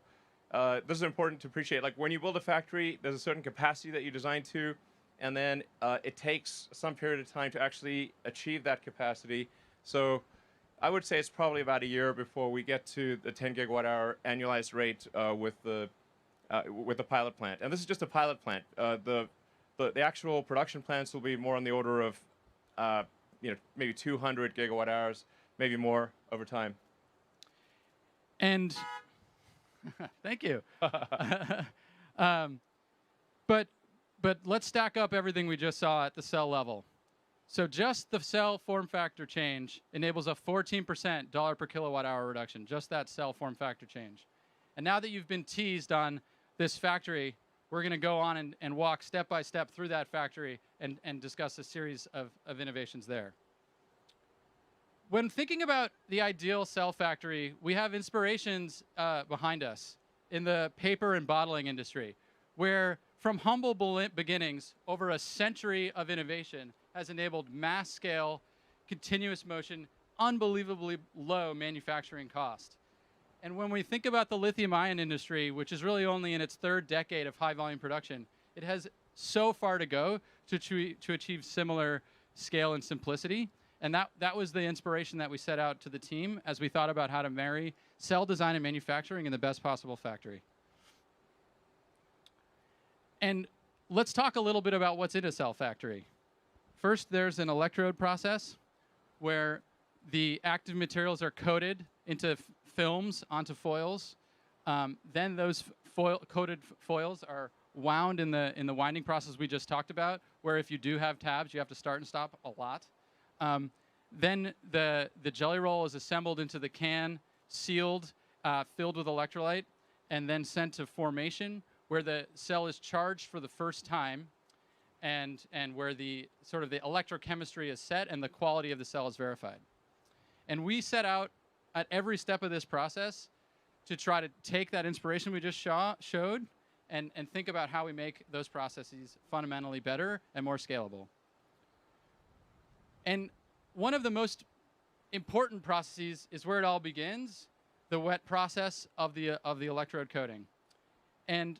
this is important to appreciate. Like when you build a factory, there's a certain capacity that you design to, and then it takes some period of time to actually achieve that capacity. So I would say it's probably about a year before we get to the 10 gigawatt hour annualized rate with the pilot plant. And this is just a pilot plant. The actual production plants will be more on the order of maybe 200 gigawatt hours, maybe more over time. And thank you. But let's stack up everything we just saw at the cell level. So just the cell form factor change enables a 14% dollar per kilowatt hour reduction, just that cell form factor change. And now that you've been teased on this factory, we're going to go on and walk step by step through that factory and discuss a series of innovations there. When thinking about the ideal cell factory, we have inspirations behind us in the paper and bottling industry, where from humble beginnings, over a century of innovation has enabled mass scale, continuous motion, unbelievably low manufacturing cost. And when we think about the lithium-ion industry, which is really only in its 3rd decade of high-volume production, it has so far to go to achieve similar scale and simplicity. And that was the inspiration that we set out to the team as we thought about how to marry cell design and manufacturing in the best possible factory. And let's talk a little bit about what's in a cell factory. First, there's an electrode process where the active materials are coated into films onto foils. Then those coated foils are wound in the winding process we just talked about, where if you do have tabs, you have to start and stop a lot. Then the jelly roll is assembled into the can, sealed, filled with electrolyte, and then sent to formation, where the cell is charged for the first time, and where the sort of the electrochemistry is set and the quality of the cell is verified. And we set out at every step of this process to try to take that inspiration we just showed and think about how we make those processes fundamentally better and more scalable. And one of the most important processes is where it all begins, the wet process of the electrode coating. And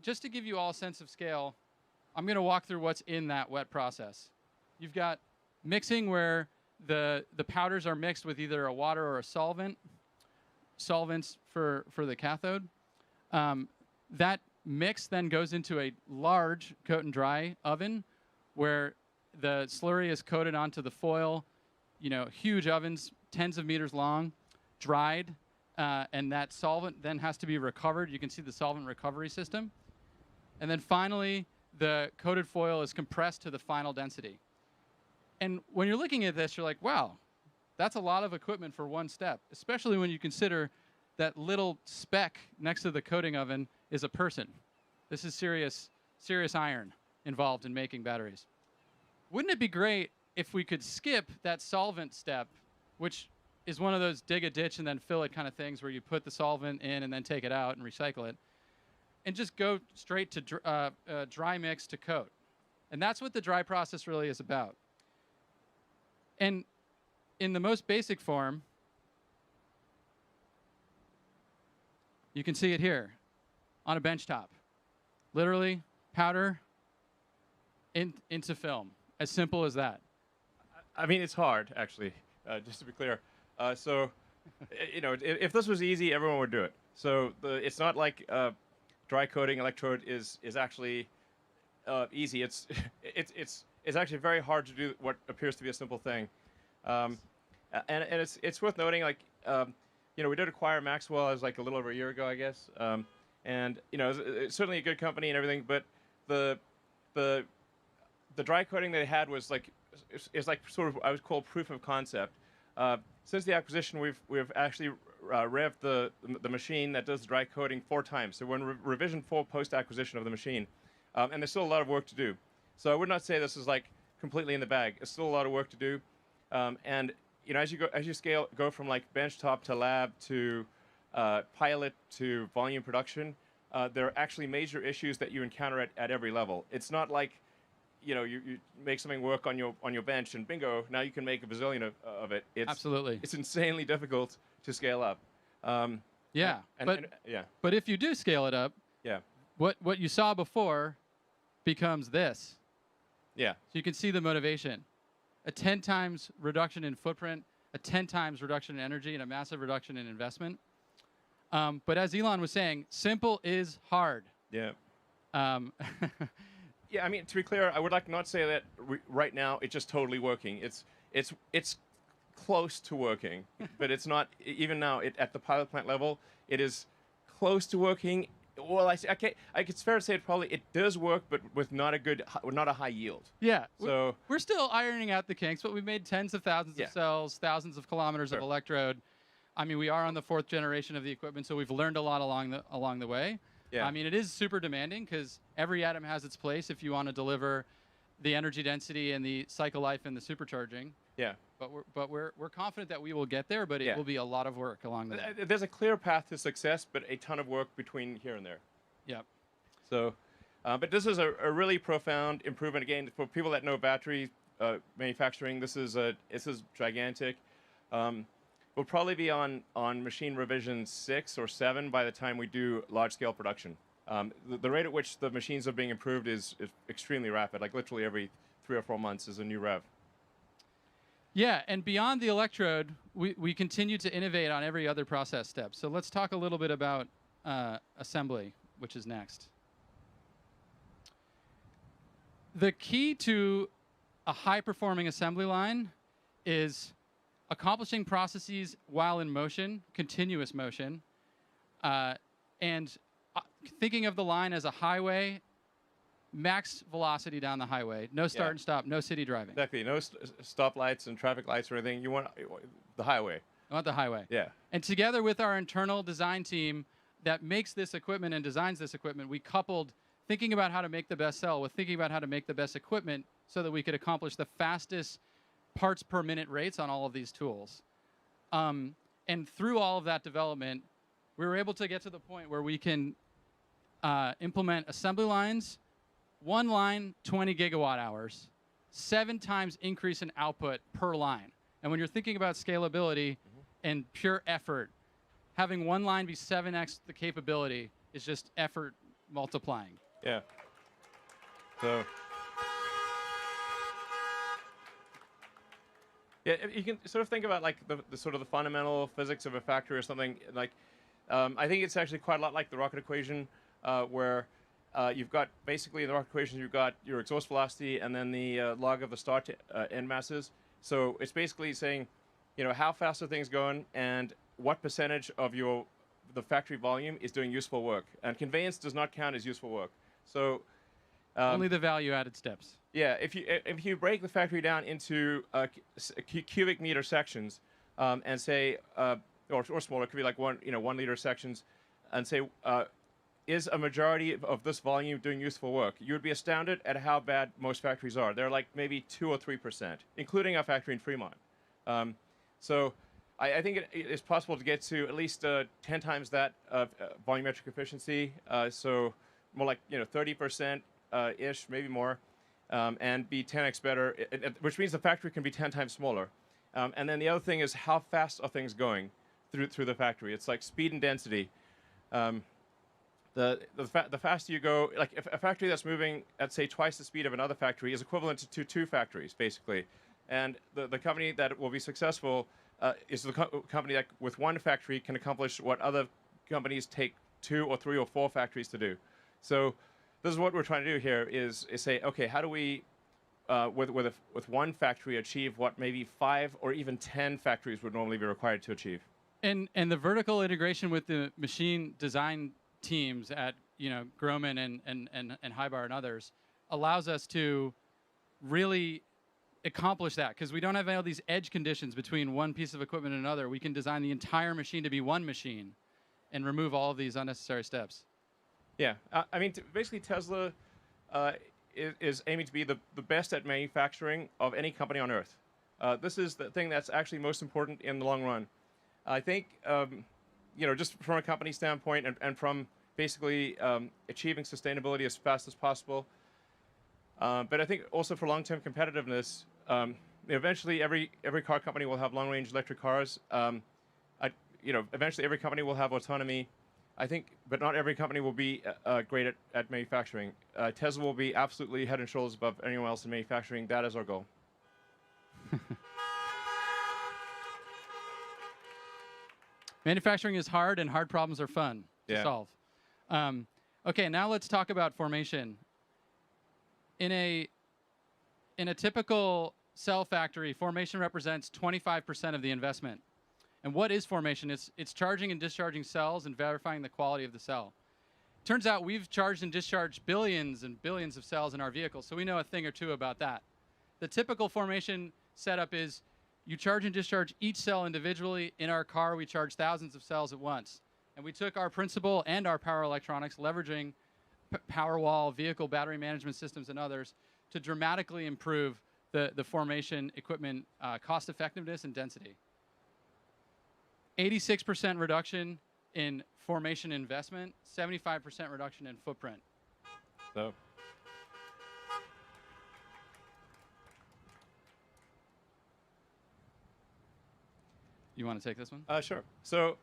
just to give you all a sense of scale, I'm going to walk through what's in that wet process. You've got mixing, where the powders are mixed with either a water or a solvents for the cathode. That mix then goes into a large coat and dry oven, where the slurry is coated onto the foil, huge ovens, tens of meters long. dried, and that solvent then has to be recovered. You can see the solvent recovery system. And then finally, the coated foil is compressed to the final density. And when you're looking at this, you're like, wow, that's a lot of equipment for one step, especially when you consider that little speck next to the coating oven is a person. This is serious iron involved in making batteries. Wouldn't it be great if we could skip that solvent step, which is one of those dig a ditch and then fill it kind of things where you put the solvent in and then take it out and recycle it, and just go straight to dry mix to coat? And that's what the dry process really is about. And in the most basic form, you can see it here on a bench top. Literally, powder into film. As simple as that. I mean, it's hard, actually, just to be clear. So, you know, if this was easy, everyone would do it. So it's not like dry coating electrode is actually easy. It's actually very hard to do what appears to be a simple thing. And it's worth noting, like, you know, we did acquire Maxwell as like a little over a year ago, I guess. And you know, it's certainly a good company and everything, but the dry coating they had was like, it's like sort of, I would call proof of concept. Since the acquisition, we've actually revved the machine that does the dry coating 4 times. So we're in revision 4 post-acquisition of the machine, and there's still a lot of work to do. So I would not say this is like completely in the bag. It's still a lot of work to do, and you know, as you go from like benchtop to lab to pilot to volume production, there are actually major issues that you encounter at every level. It's not like, you know, you make something work on your bench and bingo, now you can make a bazillion of it. Absolutely. It's insanely difficult to scale up. Yeah, yeah. But if you do scale it up, Yeah. what you saw before becomes this. Yeah. So you can see the motivation. A 10 times reduction in footprint, a 10 times reduction in energy, and a massive reduction in investment. But as Elon was saying, simple is hard. Yeah. Yeah, I mean, to be clear, I would like not say that right now it's just totally working. It's close to working, but it's not even now. At the pilot plant level, it is close to working. Well, it's fair to say it does work, but with not a high yield. Yeah. So we're still ironing out the kinks, but we've made tens of thousands of cells, thousands of kilometers of electrode. I mean, we are on the 4th generation of the equipment, so we've learned a lot along the way. Yeah. I mean, it is super demanding because every atom has its place if you want to deliver the energy density and the cycle life and the supercharging. Yeah. But we're confident that we will get there, but it will be a lot of work along the way. There's a clear path to success, but a ton of work between here and there. Yep. So, but this is a really profound improvement. Again, for people that know battery manufacturing, this is gigantic. We'll probably be on machine revision 6 or 7 by the time we do large-scale production. The rate at which the machines are being improved is extremely rapid. Like literally every 3 or 4 months is a new rev. Yeah, and beyond the electrode, we continue to innovate on every other process step. So let's talk a little bit about assembly, which is next. The key to a high-performing assembly line is accomplishing processes while in motion, continuous motion, and thinking of the line as a highway, max velocity down the highway, no start and stop, no city driving. Exactly, no stoplights and traffic lights or anything. You want the highway. I want the highway. Yeah. And together with our internal design team that makes this equipment and designs this equipment, we coupled thinking about how to make the best cell with thinking about how to make the best equipment so that we could accomplish the fastest parts per minute rates on all of these tools. And through all of that development, we were able to get to the point where we can implement assembly lines, one line, 20 gigawatt hours, 7 times increase in output per line. And when you're thinking about scalability and pure effort, having one line be 7x the capability is just effort multiplying. Yeah. So. Yeah, you can sort of think about like the sort of the fundamental physics of a factory or something. Like, I think it's actually quite a lot like the rocket equation, where you've got basically in the rocket equation you've got your exhaust velocity and then the log of the start to end masses. So it's basically saying, you know, how fast are things going and what percentage of the factory volume is doing useful work, and conveyance does not count as useful work. So Only the value-added steps. yeah, if you break the factory down into cubic meter sections, and say or smaller, it could be like 1 liter sections, and say is a majority of this volume doing useful work, you would be astounded at how bad most factories are. They're like maybe 2 or 3%, including our factory in Fremont. So I think it is possible to get to at least 10 times that volumetric efficiency. So more like 30% ish, maybe more, and be 10x better, which means the factory can be 10 times smaller. And then the other thing is how fast are things going through the factory. It's like speed and density. The faster you go, like if a factory that's moving at say twice the speed of another factory is equivalent to two factories basically, and the company that will be successful is the company that with one factory can accomplish what other companies take 2 or 3 or 4 factories to do. So this is what we're trying to do here is say, okay, how do we with one factory achieve what maybe 5 or even 10 factories would normally be required to achieve? And the vertical integration with the machine design teams at Grohmann and Hybar and others allows us to really accomplish that, because we don't have all these edge conditions between one piece of equipment and another. We can design the entire machine to be one machine and remove all of these unnecessary steps. Yeah, I mean, basically Tesla is aiming to be the best at manufacturing of any company on Earth. This is the thing that's actually most important in the long run. I think, just from a company standpoint and from basically achieving sustainability as fast as possible. But I think also for long-term competitiveness, eventually every car company will have long-range electric cars. Eventually every company will have autonomy. I think, but not every company will be great at manufacturing. Tesla will be absolutely head and shoulders above anyone else in manufacturing. That is our goal. Manufacturing is hard, and hard problems are fun to solve. Okay, now let's talk about formation. In a typical cell factory, formation represents 25% of the investment. And what is formation? It's charging and discharging cells and verifying the quality of the cell. Turns out we've charged and discharged billions and billions of cells in our vehicles, so we know a thing or two about that. The typical formation setup is you charge and discharge each cell individually. In our car, we charge thousands of cells at once. And we took our principle and our power electronics, leveraging Powerwall, vehicle battery management systems, and others, to dramatically improve the formation equipment cost effectiveness and density. 86% reduction in formation investment, 75% reduction in footprint. So. You want to take this one? Sure. So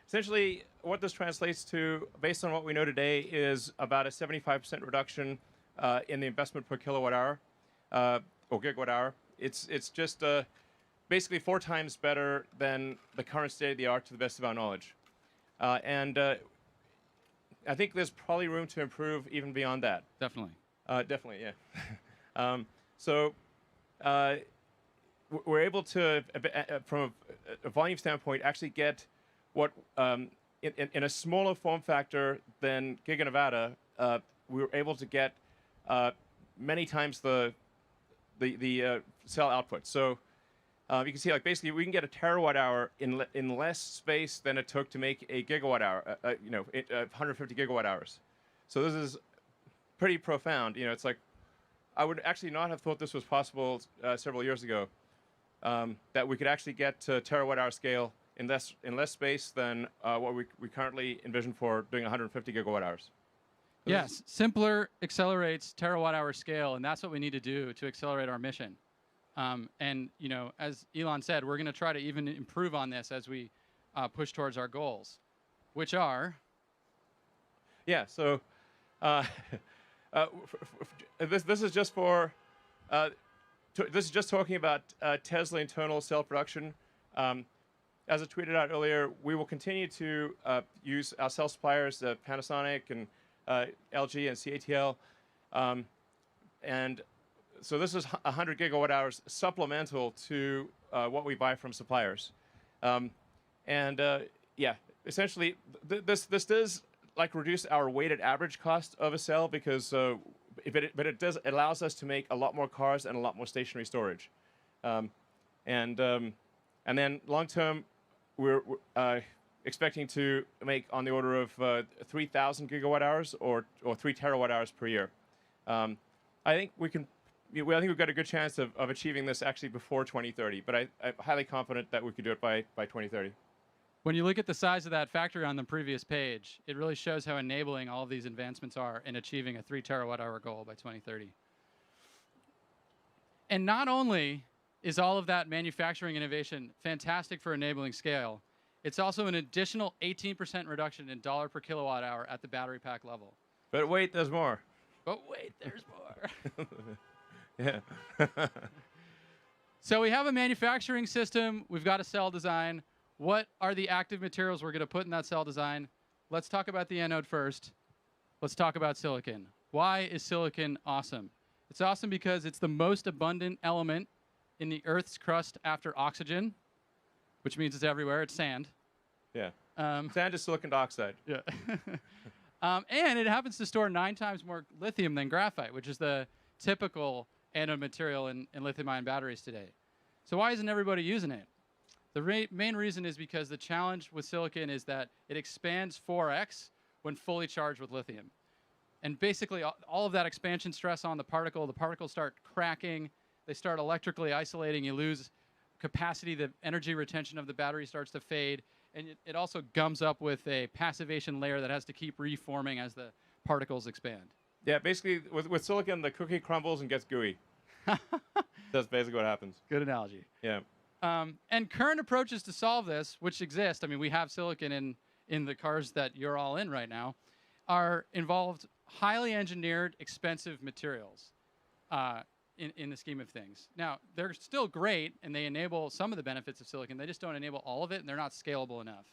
essentially what this translates to, based on what we know today, is about a 75% reduction in the investment per kilowatt hour or gigawatt hour. It's just basically 4 times better than the current state of the art to the best of our knowledge. And I think there's probably room to improve even beyond that. Definitely. Definitely, yeah. We're able to, from a volume standpoint, actually get what, in a smaller form factor than Giga Nevada, we were able to get many times the cell output. So you can see, like, basically we can get a terawatt hour in less space than it took to make a gigawatt hour, 150 gigawatt hours. So this is pretty profound. It's like, I would actually not have thought this was possible several years ago, that we could actually get to terawatt hour scale in less space than what we currently envision for doing 150 gigawatt hours. So yes, simpler accelerates terawatt hour scale, and that's what we need to do to accelerate our mission. And as Elon said, we're going to try to even improve on this as we push towards our goals, which are. Yeah. So this is just for. This is just talking about Tesla internal cell production. As I tweeted out earlier, we will continue to use our cell suppliers, Panasonic and LG and CATL, and so this is 100 gigawatt hours supplemental to what we buy from suppliers. And yeah, essentially, this does like reduce our weighted average cost of a cell because, it allows us to make a lot more cars and a lot more stationary storage, and then long term, we're expecting to make on the order of 3,000 gigawatt hours or 3 terawatt hours per year. I think we can. I think we've got a good chance of achieving this actually before 2030, but I'm highly confident that we could do it by 2030. When you look at the size of that factory on the previous page, it really shows how enabling all of these advancements are in achieving a 3 terawatt hour goal by 2030. And not only is all of that manufacturing innovation fantastic for enabling scale, it's also an additional 18% reduction in dollar per kilowatt hour at the battery pack level. But wait, there's more. But wait, there's more. Yeah. So we have a manufacturing system. We've got a cell design. What are the active materials we're going to put in that cell design? Let's talk about the anode first. Let's talk about silicon. Why is silicon awesome? It's awesome because it's the most abundant element in the Earth's crust after oxygen, which means it's everywhere. It's sand. Yeah. Sand is silicon dioxide. Yeah. And it happens to store 9 times more lithium than graphite, which is the typical anode material in lithium-ion batteries today. So why isn't everybody using it? The main reason is because the challenge with silicon is that it expands 4x when fully charged with lithium. And basically, all of that expansion stress on the particles start cracking, they start electrically isolating, you lose capacity, the energy retention of the battery starts to fade, and it also gums up with a passivation layer that has to keep reforming as the particles expand. Yeah, basically, with silicon, the cookie crumbles and gets gooey. That's basically what happens. Good analogy. Yeah. And current approaches to solve this, which exist, I mean, we have silicon in the cars that you're all in right now, are involved highly engineered, expensive materials in the scheme of things. Now, they're still great, and they enable some of the benefits of silicon. They just don't enable all of it, and they're not scalable enough.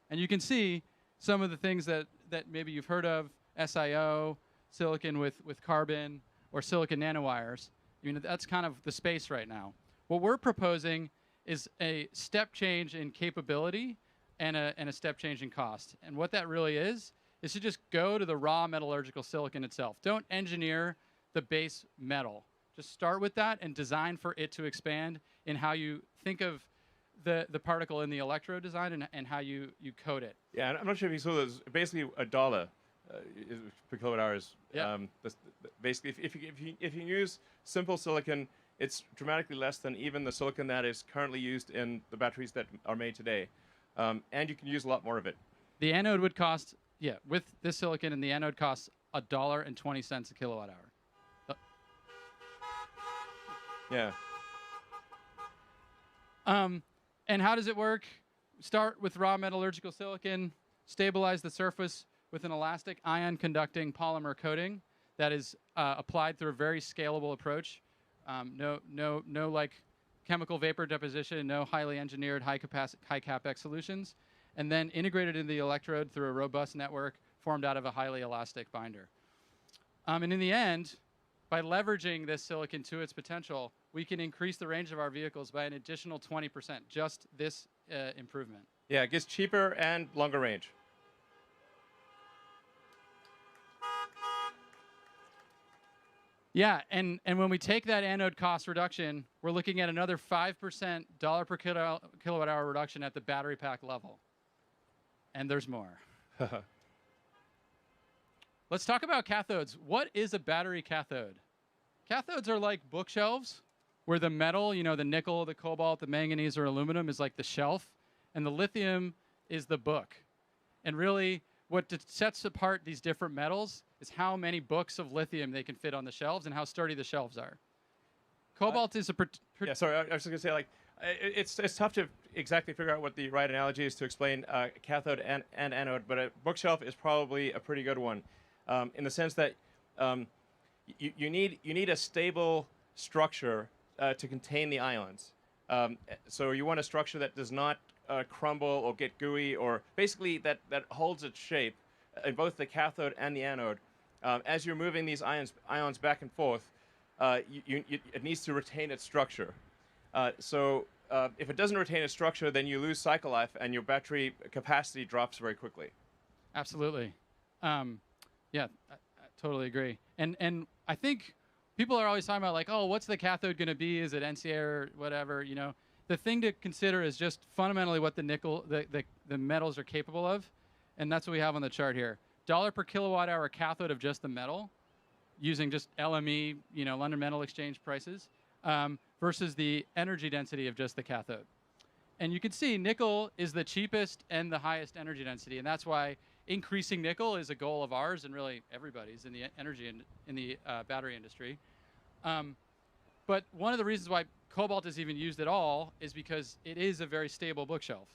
And you can see some of the things that maybe you've heard of, SiO, silicon with carbon, or silicon nanowires. I mean, that's kind of the space right now. What we're proposing is a step change in capability and a step change in cost. And what that really is to just go to the raw metallurgical silicon itself. Don't engineer the base metal. Just start with that and design for it to expand in how you think of the particle in the electrode design and how you code it. Yeah, and I'm not sure if you saw this. Basically, $1 per kilowatt hours. Yeah. Basically, if you use simple silicon, it's dramatically less than even the silicon that is currently used in the batteries that are made today. And you can use a lot more of it. The anode would cost, with this silicon, and the anode costs $1.20 a kilowatt hour. Yeah. And how does it work? Start with raw metallurgical silicon, stabilize the surface with an elastic ion conducting polymer coating that is applied through a very scalable approach. No like chemical vapor deposition, no highly engineered high capex solutions, and then integrated into the electrode through a robust network formed out of a highly elastic binder. And in the end, by leveraging this silicon to its potential, we can increase the range of our vehicles by an additional 20%, just this improvement. Yeah, it gets cheaper and longer range. Yeah, and when we take that anode cost reduction, we're looking at another 5% dollar per kilowatt hour reduction at the battery pack level. And there's more. Let's talk about cathodes. What is a battery cathode? Cathodes are like bookshelves where the metal, the nickel, the cobalt, the manganese, or aluminum is like the shelf, and the lithium is the book. And really, what sets apart these different metals is how many books of lithium they can fit on the shelves and how sturdy the shelves are. Cobalt is a... Yeah, sorry, I was just going to say, like, it's tough to exactly figure out what the right analogy is to explain cathode and anode, but a bookshelf is probably a pretty good one, in the sense that you need a stable structure to contain the ions. So you want a structure that does not crumble or get gooey, or basically that holds its shape in both the cathode and the anode. As you're moving these ions back and forth, it needs to retain its structure. So if it doesn't retain its structure, then you lose cycle life and your battery capacity drops very quickly. Absolutely. Yeah, I totally agree. And I think people are always talking about like, oh, what's the cathode going to be? Is it NCA or whatever? You know, the thing to consider is just fundamentally what the the metals are capable of, and that's what we have on the chart here. Dollar per kilowatt hour cathode of just the metal, using just LME, you know, London Metal Exchange prices, versus the energy density of just the cathode. And you can see nickel is the cheapest and the highest energy density, and that's why increasing nickel is a goal of ours and really everybody's in the energy in the battery industry. But one of the reasons why cobalt is even used at all is because it is a very stable bookshelf,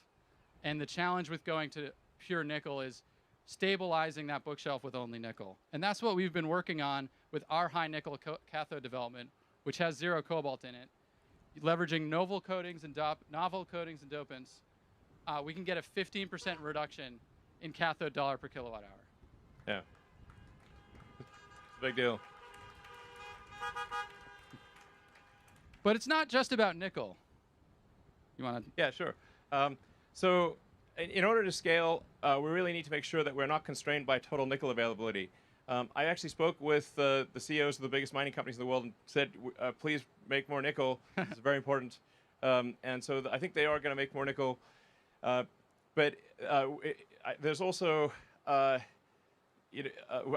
and the challenge with going to pure nickel is stabilizing that bookshelf with only nickel. And that's what we've been working on with our high nickel cathode development, which has 0 cobalt in it. Leveraging novel coatings and dopants, we can get a 15% reduction in cathode dollar per kilowatt hour. Yeah. It's a big deal. But it's not just about nickel. You want to? Yeah, sure. So in order to scale, we really need to make sure that we're not constrained by total nickel availability. I actually spoke with the CEOs of the biggest mining companies in the world and said, please make more nickel. It's very important. And so I think they are going to make more nickel. But there's also, I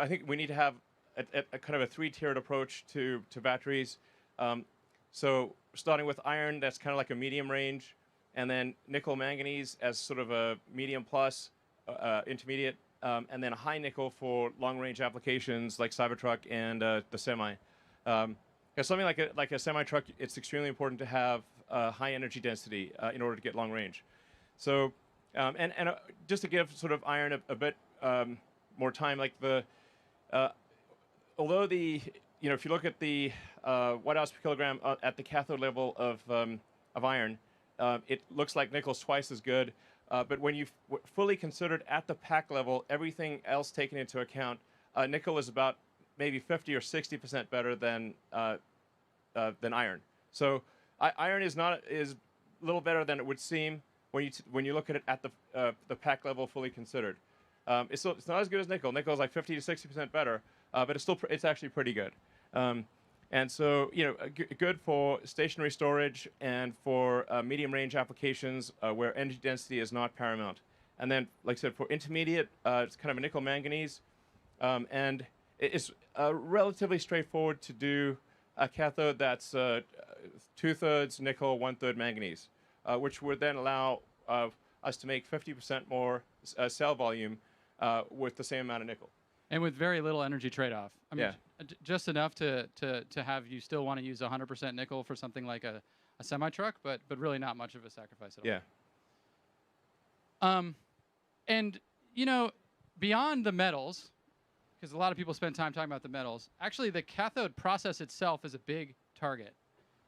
think we need to have a kind of a 3-tiered approach to batteries. So starting with iron, that's kind of like a medium range, and then nickel manganese as sort of a medium plus, intermediate, and then high nickel for long range applications like Cybertruck and the semi. Because something like a semi truck, it's extremely important to have high energy density in order to get long range. So just to give sort of iron a bit more time, like although if you look at the watt-hours per kilogram at the cathode level of iron, it looks like nickel's twice as good. But when you fully considered at the pack level, everything else taken into account, nickel is about maybe 50 or 60% better than iron. So iron is a little better than it would seem when you look at it at the pack level fully considered. It's not as good as nickel. Nickel is like 50 to 60% better, but it's actually pretty good. And so, good for stationary storage and for medium range applications where energy density is not paramount. And then, like I said, for intermediate, it's kind of a nickel manganese. And it's relatively straightforward to do a cathode that's 2/3 nickel, 1/3 manganese, which would then allow us to make 50% more cell volume with the same amount of nickel. And with very little energy trade-off. I mean, Yeah. Just enough to have you still want to use 100% nickel for something like a semi-truck, but really not much of a sacrifice at all. Yeah. And, beyond the metals, because a lot of people spend time talking about the metals, actually the cathode process itself is a big target.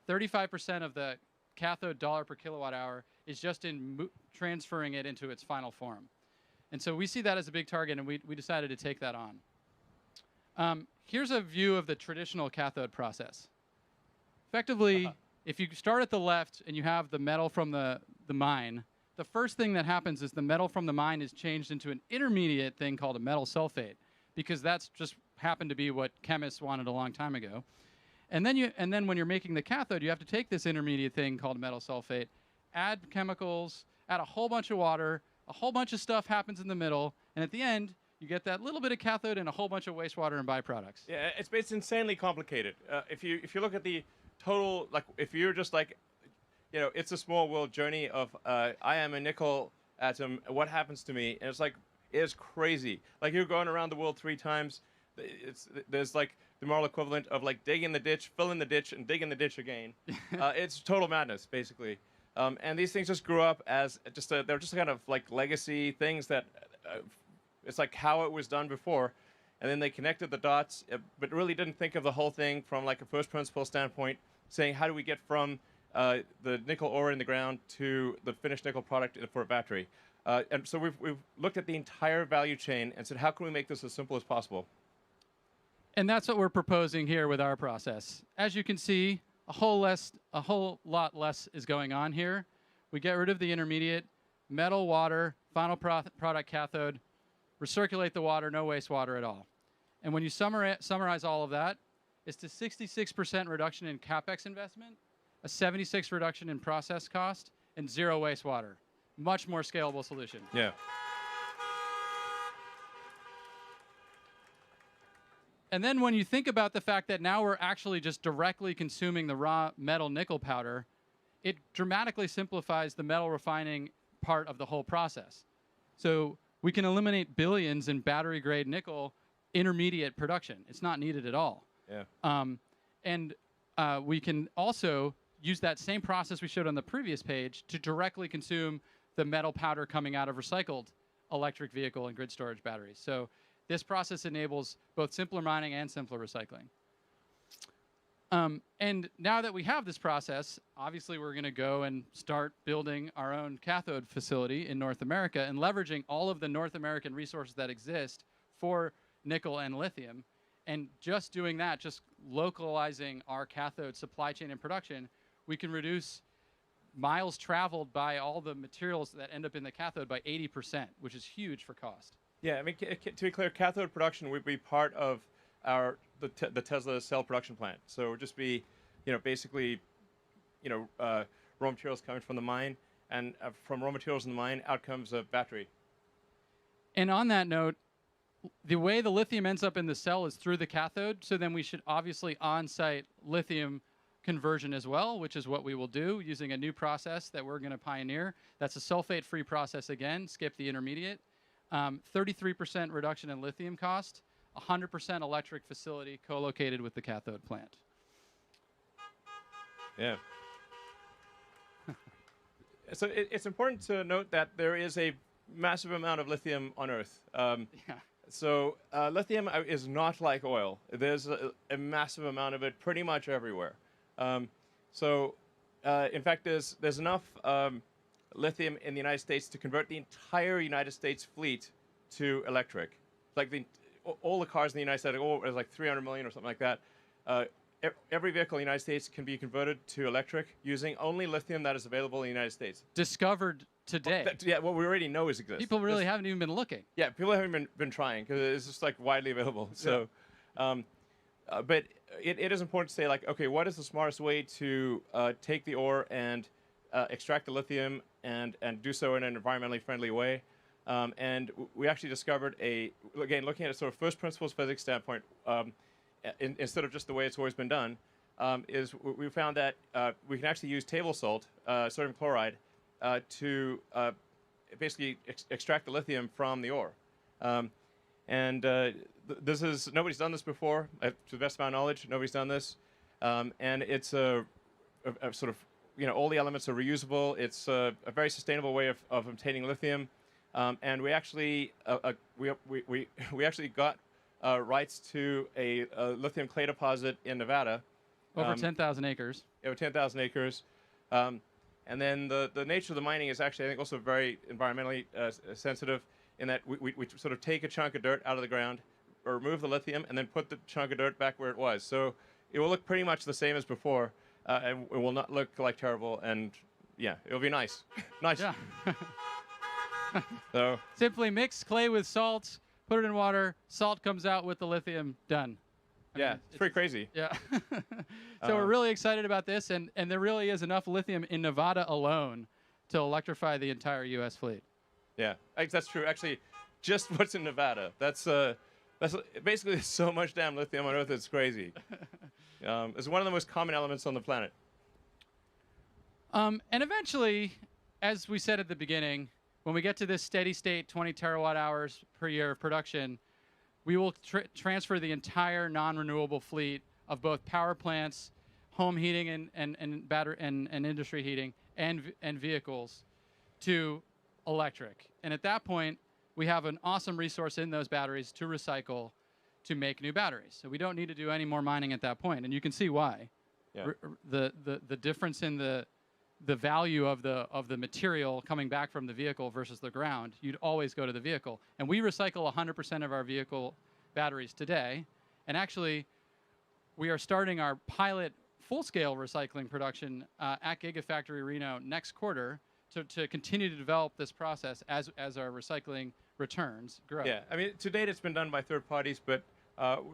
35% of the cathode dollar per kilowatt hour is just in transferring it into its final form. And so we see that as a big target, and we decided to take that on. Here's a view of the traditional cathode process. Effectively, if you start at the left and you have the metal from the mine, the first thing that happens is the metal from the mine is changed into an intermediate thing called a metal sulfate, because that's just happened to be what chemists wanted a long time ago. And then when you're making the cathode, you have to take this intermediate thing called metal sulfate, add chemicals, add a whole bunch of water, a whole bunch of stuff happens in the middle, and at the end, you get that little bit of cathode and a whole bunch of wastewater and byproducts. Yeah, it's insanely complicated. If you look at the total, like if you're just like, it's a small world journey of I am a nickel atom. What happens to me? And it's crazy. Like you're going around the world 3 times. There's like the moral equivalent of like digging the ditch, filling the ditch, and digging the ditch again. It's total madness, basically. And these things just grew up as they're just kind of like legacy things that it's like how it was done before. And then they connected the dots, but really didn't think of the whole thing from like a first principle standpoint, saying how do we get from the nickel ore in the ground to the finished nickel product for a battery. And so we've looked at the entire value chain and said, how can we make this as simple as possible? And that's what we're proposing here with our process. As you can see, a whole lot less is going on here. We get rid of the intermediate, metal, water, final product cathode, recirculate the water, no wastewater at all. And when you summarize all of that, it's a 66% reduction in CapEx investment, a 76% reduction in process cost, and zero wastewater. Much more scalable solution. Yeah. And then when you think about the fact that now we're actually just directly consuming the raw metal nickel powder, it dramatically simplifies the metal refining part of the whole process. So we can eliminate billions in battery-grade nickel intermediate production. It's not needed at all. Yeah. We can also use that same process we showed on the previous page to directly consume the metal powder coming out of recycled electric vehicle and grid storage batteries. So this process enables both simpler mining and simpler recycling. And now that we have this process, obviously we're going to go and start building our own cathode facility in North America and leveraging all of the North American resources that exist for nickel and lithium. And just doing that, just localizing our cathode supply chain and production, we can reduce miles traveled by all the materials that end up in the cathode by 80%, which is huge for cost. Yeah, I mean, to be clear, cathode production would be part of the Tesla cell production plant. So it would just be, basically, raw materials coming from the mine, and from raw materials in the mine, out comes a battery. And on that note, the way the lithium ends up in the cell is through the cathode. So then we should obviously on-site lithium conversion as well, which is what we will do using a new process that we're going to pioneer. That's a sulfate-free process again, skip the intermediate. 33% reduction in lithium cost, 100% electric facility co-located with the cathode plant. Yeah. So it's important to note that there is a massive amount of lithium on Earth. Yeah. So lithium is not like oil. There's a massive amount of it pretty much everywhere. In fact, there's enough lithium in the United States to convert the entire United States fleet to electric. Like all the cars in the United States, there's like 300 million or something like that. Every vehicle in the United States can be converted to electric using only lithium that is available in the United States. Discovered today. What we already know exists. People really haven't even been looking. Yeah, people haven't been trying because it's just like widely available. So, but it is important to say, like, okay, what is the smartest way to take the ore and extract the lithium and do so in an environmentally friendly way? And we actually discovered again, looking at a sort of first principles physics standpoint, instead of just the way it's always been done, is we found that we can actually use table salt, sodium chloride, to basically extract the lithium from the ore. Nobody's done this before. To the best of my knowledge, nobody's done this. And it's a sort of, all the elements are reusable. It's a very sustainable way of obtaining lithium. And we actually we actually got rights to a lithium clay deposit in Nevada. Over 10,000 acres. Over 10,000 acres. And then the nature of the mining is actually, I think, also very environmentally sensitive in that we sort of take a chunk of dirt out of the ground, or remove the lithium, and then put the chunk of dirt back where it was. So it will look pretty much the same as before, and it will not look like terrible. And yeah, it'll be nice. Nice. Yeah. So simply mix clay with salt, put it in water, salt comes out with the lithium, done. I yeah, mean, it's pretty crazy. Yeah. So we're really excited about this, and there really is enough lithium in Nevada alone to electrify the entire U.S. fleet. Yeah, that's true. Actually, just what's in Nevada. That's basically there's so much damn lithium on Earth. It's crazy. It's one of the most common elements on the planet. And eventually, as we said at the beginning, when we get to this steady state 20 terawatt hours per year of production, we will transfer the entire non-renewable fleet of both power plants, home heating and battery and industry heating and vehicles to electric. And at that point, we have an awesome resource in those batteries to recycle to make new batteries. So we don't need to do any more mining at that point. And you can see why. Yeah. The difference in the value of the material coming back from the vehicle versus the ground, you'd always go to the vehicle. And we recycle 100% of our vehicle batteries today. And actually, we are starting our pilot full-scale recycling production at Gigafactory Reno next quarter to continue to develop this process as our recycling returns grow. Yeah, I mean, to date it's been done by third parties, but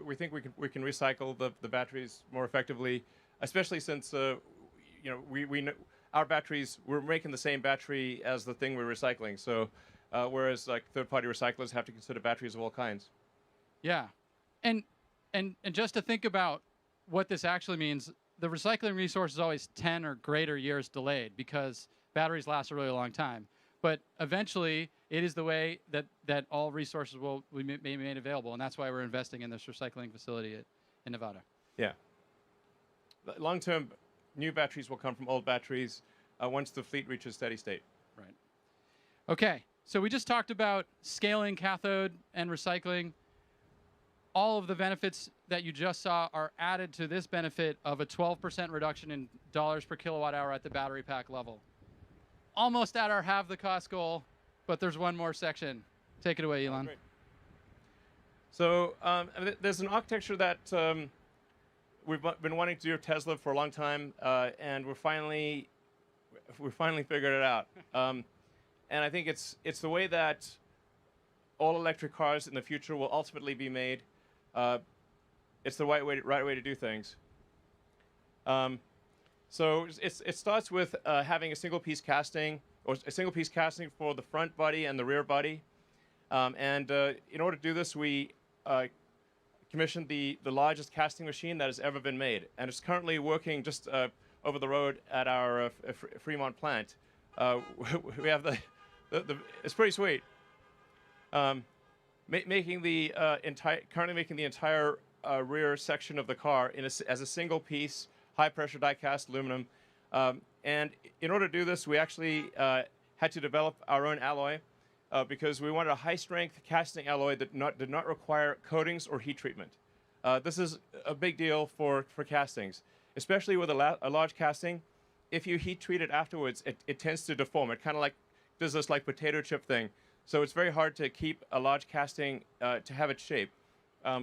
we think we can recycle the batteries more effectively, especially since we know our batteries, we're making the same battery as the thing we're recycling. So whereas like third-party recyclers have to consider batteries of all kinds. Yeah, and just to think about what this actually means, the recycling resource is always 10 or greater years delayed because batteries last a really long time. But eventually, it is the way that all resources will be made available, and that's why we're investing in this recycling facility in Nevada. Yeah. Long-term, new batteries will come from old batteries once the fleet reaches steady state. Right. Okay, so we just talked about scaling cathode and recycling. All of the benefits that you just saw are added to this benefit of a 12% reduction in dollars per kilowatt hour at the battery pack level. Almost at our halve the cost goal, but there's one more section. Take it away, Elon. Great. So there's an architecture that we've been wanting to do at Tesla for a long time, and we finally figured it out. And I think it's the way that all electric cars in the future will ultimately be made. It's the right way to do things. So it starts with having a single piece casting, or a single piece casting for the front body and the rear body. And in order to do this, we commissioned the largest casting machine that has ever been made, and it's currently working just over the road at our Fremont plant. We have the it's pretty sweet. Currently making the entire rear section of the car as a single piece, high pressure die cast aluminum. And in order to do this, we actually had to develop our own alloy because we wanted a high strength casting alloy that did not require coatings or heat treatment. This is a big deal for castings, especially with a large casting. If you heat treat it afterwards, it tends to deform. It kind of like does this like potato chip thing. So it's very hard to keep a large casting to have its shape.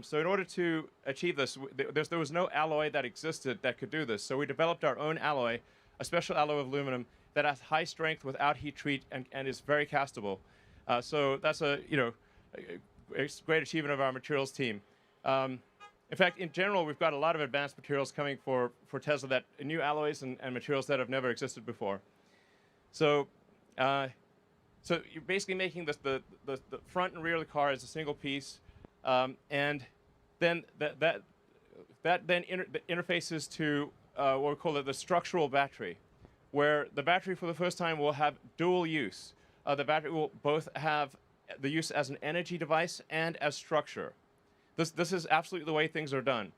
So in order to achieve this, there was no alloy that existed that could do this. So we developed our own alloy, a special alloy of aluminum that has high strength without heat treat and is very castable. So that's a great achievement of our materials team. In fact, in general, we've got a lot of advanced materials coming for Tesla, that new alloys and materials that have never existed before. So so you're basically making the front and rear of the car as a single piece, and then that then interfaces to what we call the structural battery, where the battery for the first time will have dual use. The battery will both have the use as an energy device and as structure. This is absolutely the way things are done.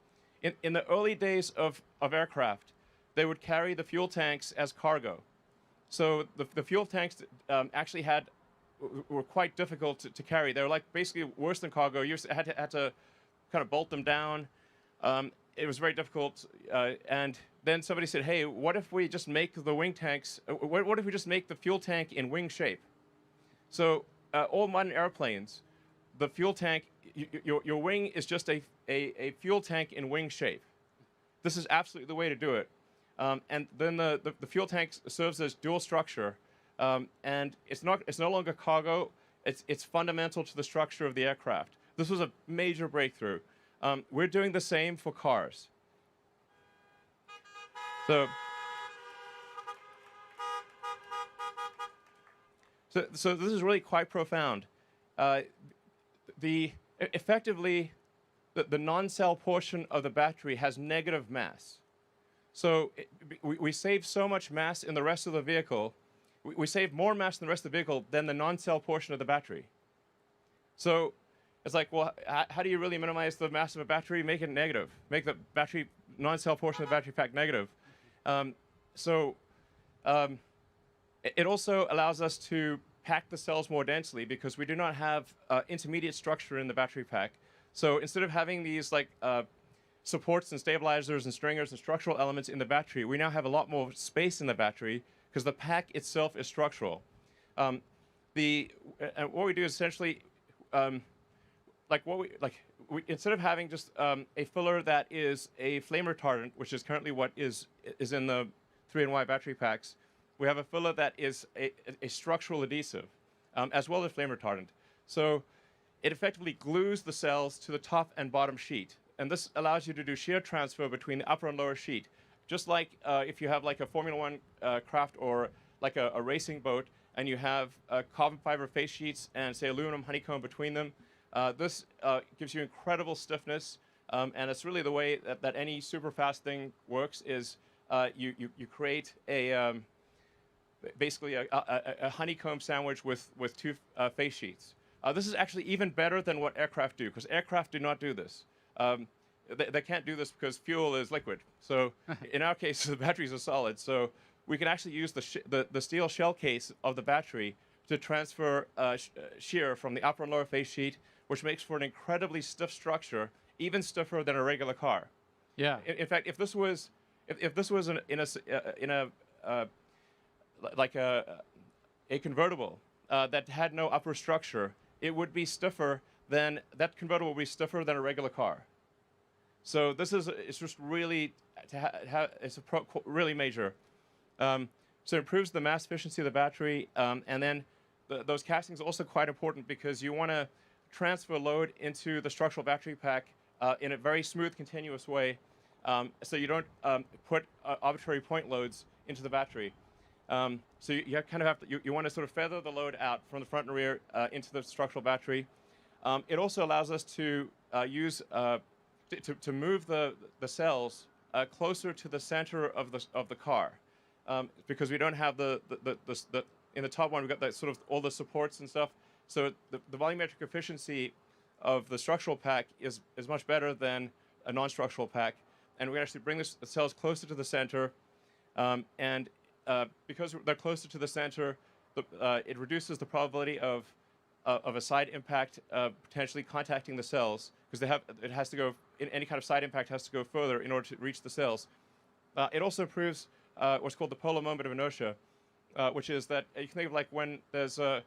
In the early days of aircraft, they would carry the fuel tanks as cargo. So the fuel tanks actually were quite difficult to carry. They were like basically worse than cargo. You had to kind of bolt them down. It was very difficult. And then somebody said, "Hey, what if we just make the wing tanks? What if we just make the fuel tank in wing shape?" So all modern airplanes, the fuel tank, your wing is just a fuel tank in wing shape. This is absolutely the way to do it. And then the fuel tank serves as dual structure, and it's no longer cargo. It's fundamental to the structure of the aircraft. This was a major breakthrough. We're doing the same for cars. So this is really quite profound. Effectively, the non-cell portion of the battery has negative mass. So we save so much mass in the rest of the vehicle. We save more mass in the rest of the vehicle than the non-cell portion of the battery. So it's like, well, how do you really minimize the mass of a battery? Make it negative. Make the battery non-cell portion of the battery pack negative. It also allows us to pack the cells more densely because we do not have intermediate structure in the battery pack. So instead of having these like supports and stabilizers and stringers and structural elements in the battery, we now have a lot more space in the battery because the pack itself is structural. What we do is essentially instead of having just a filler that is a flame retardant, which is currently what is in the 3NY battery packs, we have a filler that is a structural adhesive, as well as flame retardant. So it effectively glues the cells to the top and bottom sheet. And this allows you to do shear transfer between the upper and lower sheet. Just like if you have like a Formula One craft or like a racing boat, and you have carbon fiber face sheets and say aluminum honeycomb between them, this gives you incredible stiffness. And it's really the way that any super fast thing works is you create basically a honeycomb sandwich with two face sheets. This is actually even better than what aircraft do, because aircraft do not do this. They can't do this because fuel is liquid. So in our case, the batteries are solid. So we can actually use the steel shell case of the battery to transfer shear from the upper and lower face sheet, which makes for an incredibly stiff structure, even stiffer than a regular car. Yeah. In fact, if this was in a convertible that had no upper structure, it would be stiffer than that convertible would be stiffer than a regular car. So this is it's just really really major. So it improves the mass efficiency of the battery, and then those castings are also quite important because you want to transfer load into the structural battery pack in a very smooth, continuous way, so you don't put arbitrary point loads into the battery. So you kind of have to, you want to sort of feather the load out from the front and rear into the structural battery. It also allows us to use to move the cells closer to the center of the car, because we don't have the in the top one we've got sort of all the supports and stuff. So the volumetric efficiency of the structural pack is much better than a non-structural pack, and we actually bring the cells closer to the center, and because they're closer to the center, it reduces the probability of a side impact potentially contacting the cells, because it has to go in any kind of side impact has to go further in order to reach the cells. It also improves what's called the polar moment of inertia, which is that you can think of like when there's a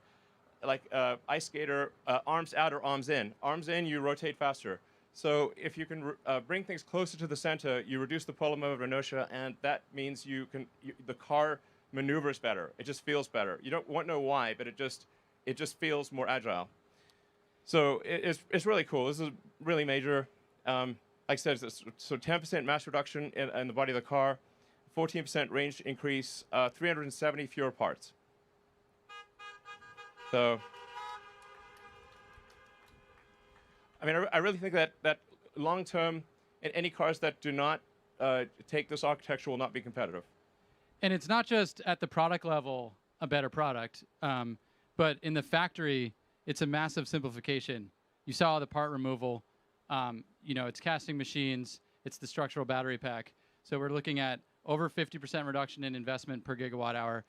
ice skater, arms out or arms in. Arms in, you rotate faster. So if you can bring things closer to the center, you reduce the polar moment of inertia, and that means the car maneuvers better. It just feels better. You won't know why, but it just feels more agile. So it's really cool. This is really major. Like I said, so 10% mass reduction in the body of the car, 14% range increase, 370 fewer parts. So, I mean, I really think that long term, in any cars that do not take this architecture will not be competitive. And it's not just at the product level a better product, but in the factory, it's a massive simplification. You saw the part removal. It's casting machines. It's the structural battery pack. So we're looking at over 50% reduction in investment per gigawatt hour,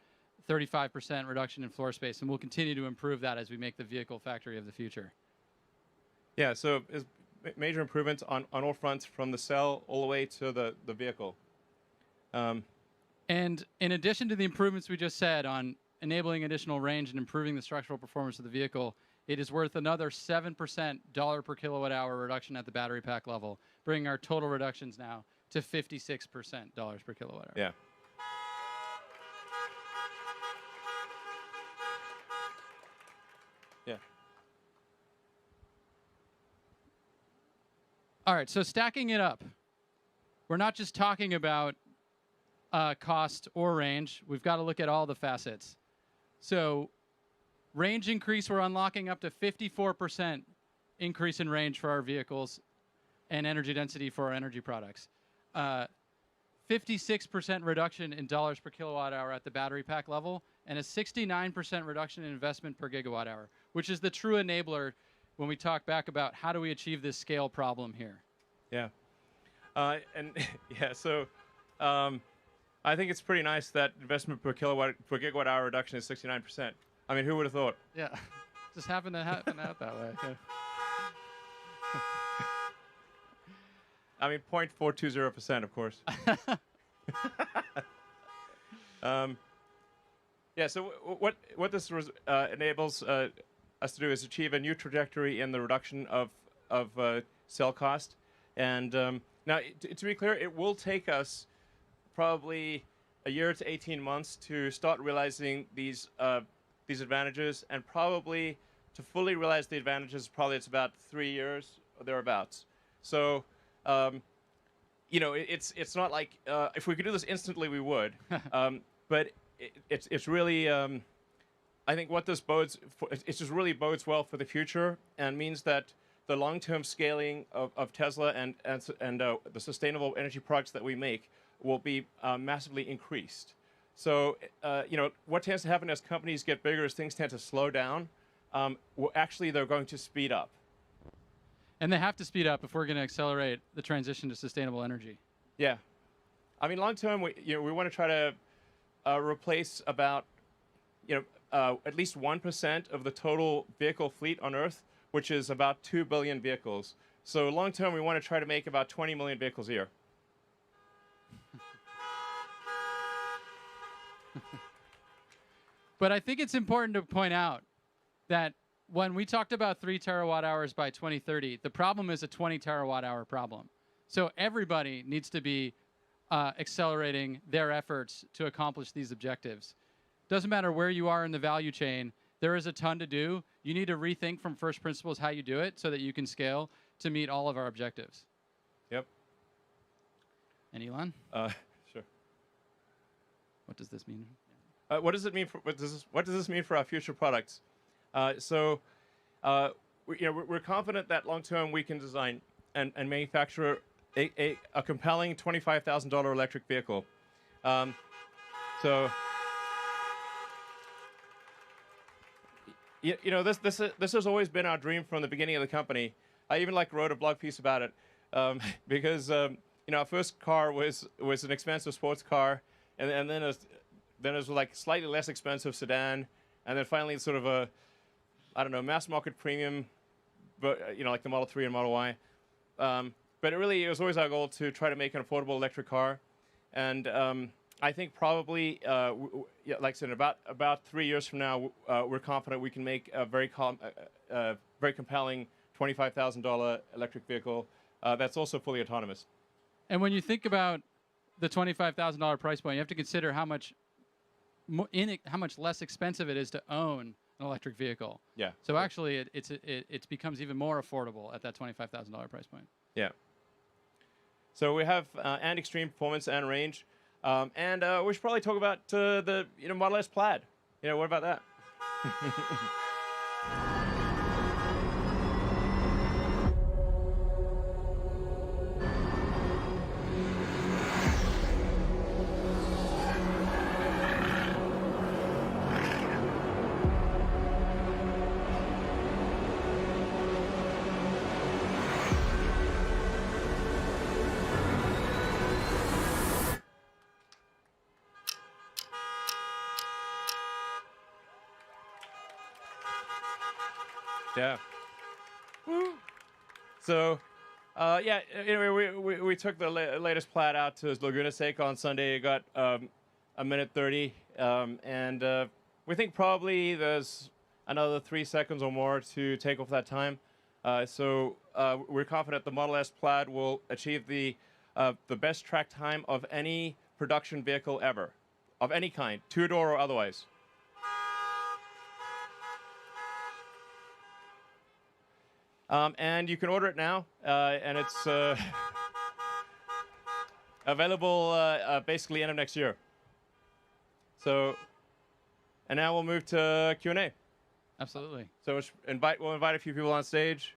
35% reduction in floor space, and we'll continue to improve that as we make the vehicle factory of the future. Yeah, so it's major improvements on all fronts, from the cell all the way to the vehicle. And in addition to the improvements we just said on enabling additional range and improving the structural performance of the vehicle, it is worth another 7% dollar per kilowatt hour reduction at the battery pack level, bringing our total reductions now to 56% dollars per kilowatt hour. Yeah. Yeah. All right, so stacking it up, we're not just talking about cost or range. We've got to look at all the facets. So range increase, we're unlocking up to 54% increase in range for our vehicles and energy density for our energy products. 56% reduction in dollars per kilowatt hour at the battery pack level, and a 69% reduction in investment per gigawatt hour, which is the true enabler when we talk back about how do we achieve this scale problem here. Yeah. And yeah, so I think it's pretty nice that investment per gigawatt hour reduction is 69%. I mean, who would have thought? Yeah, just happened to happen out that way. Yeah. I mean, 0.420%, of course. Yeah. So what this enables us to do is achieve a new trajectory in the reduction of cell cost. And now, to be clear, it will take us probably a year to 18 months to start realizing these advantages, and probably to fully realize the advantages, probably it's about 3 years or thereabouts. So, it's not like if we could do this instantly, we would. But it's really, I think what this bodes for, it just really bodes well for the future, and means that the long-term scaling of Tesla and the sustainable energy products that we make will be massively increased. So, what tends to happen as companies get bigger is things tend to slow down. Actually, they're going to speed up. And they have to speed up if we're going to accelerate the transition to sustainable energy. Yeah. I mean, long term, we want to try to replace about, at least 1% of the total vehicle fleet on Earth, which is about 2 billion vehicles. So long term, we want to try to make about 20 million vehicles a year. But I think it's important to point out that when we talked about 3 terawatt hours by 2030, the problem is a 20 terawatt hour problem. So everybody needs to be accelerating their efforts to accomplish these objectives. Doesn't matter where you are in the value chain, there is a ton to do. You need to rethink from first principles how you do it so that you can scale to meet all of our objectives. Yep. And Elon? Sure. What does this mean? What does it mean for what does this mean for our future products? We're confident that long term we can design and manufacture a compelling $25,000 electric vehicle. This has always been our dream from the beginning of the company. I even wrote a blog piece about it because our first car was an expensive sports car, and then it was slightly less expensive sedan, and then finally sort of a mass market premium, but like the Model 3 and Model Y. But it was always our goal to try to make an affordable electric car, and I think probably, like I said, about 3 years from now, we're confident we can make a very compelling $25,000 electric vehicle that's also fully autonomous. And when you think about the $25,000 price point, you have to consider how much less expensive it is to own an electric vehicle. Yeah. So actually, it becomes even more affordable at that $25,000 price point. Yeah. So we have and extreme performance and range, and we should probably talk about the Model S Plaid. What about that? Yeah. Woo. So, we took the latest Plaid out to Laguna Seca on Sunday. It got a minute 30, and we think probably there's another 3 seconds or more to take off that time. So we're confident the Model S Plaid will achieve the best track time of any production vehicle ever, of any kind, two-door or otherwise. And you can order it now, and it's available basically end of next year. So, and now we'll move to Q&A. Absolutely. So we'll invite a few people on stage.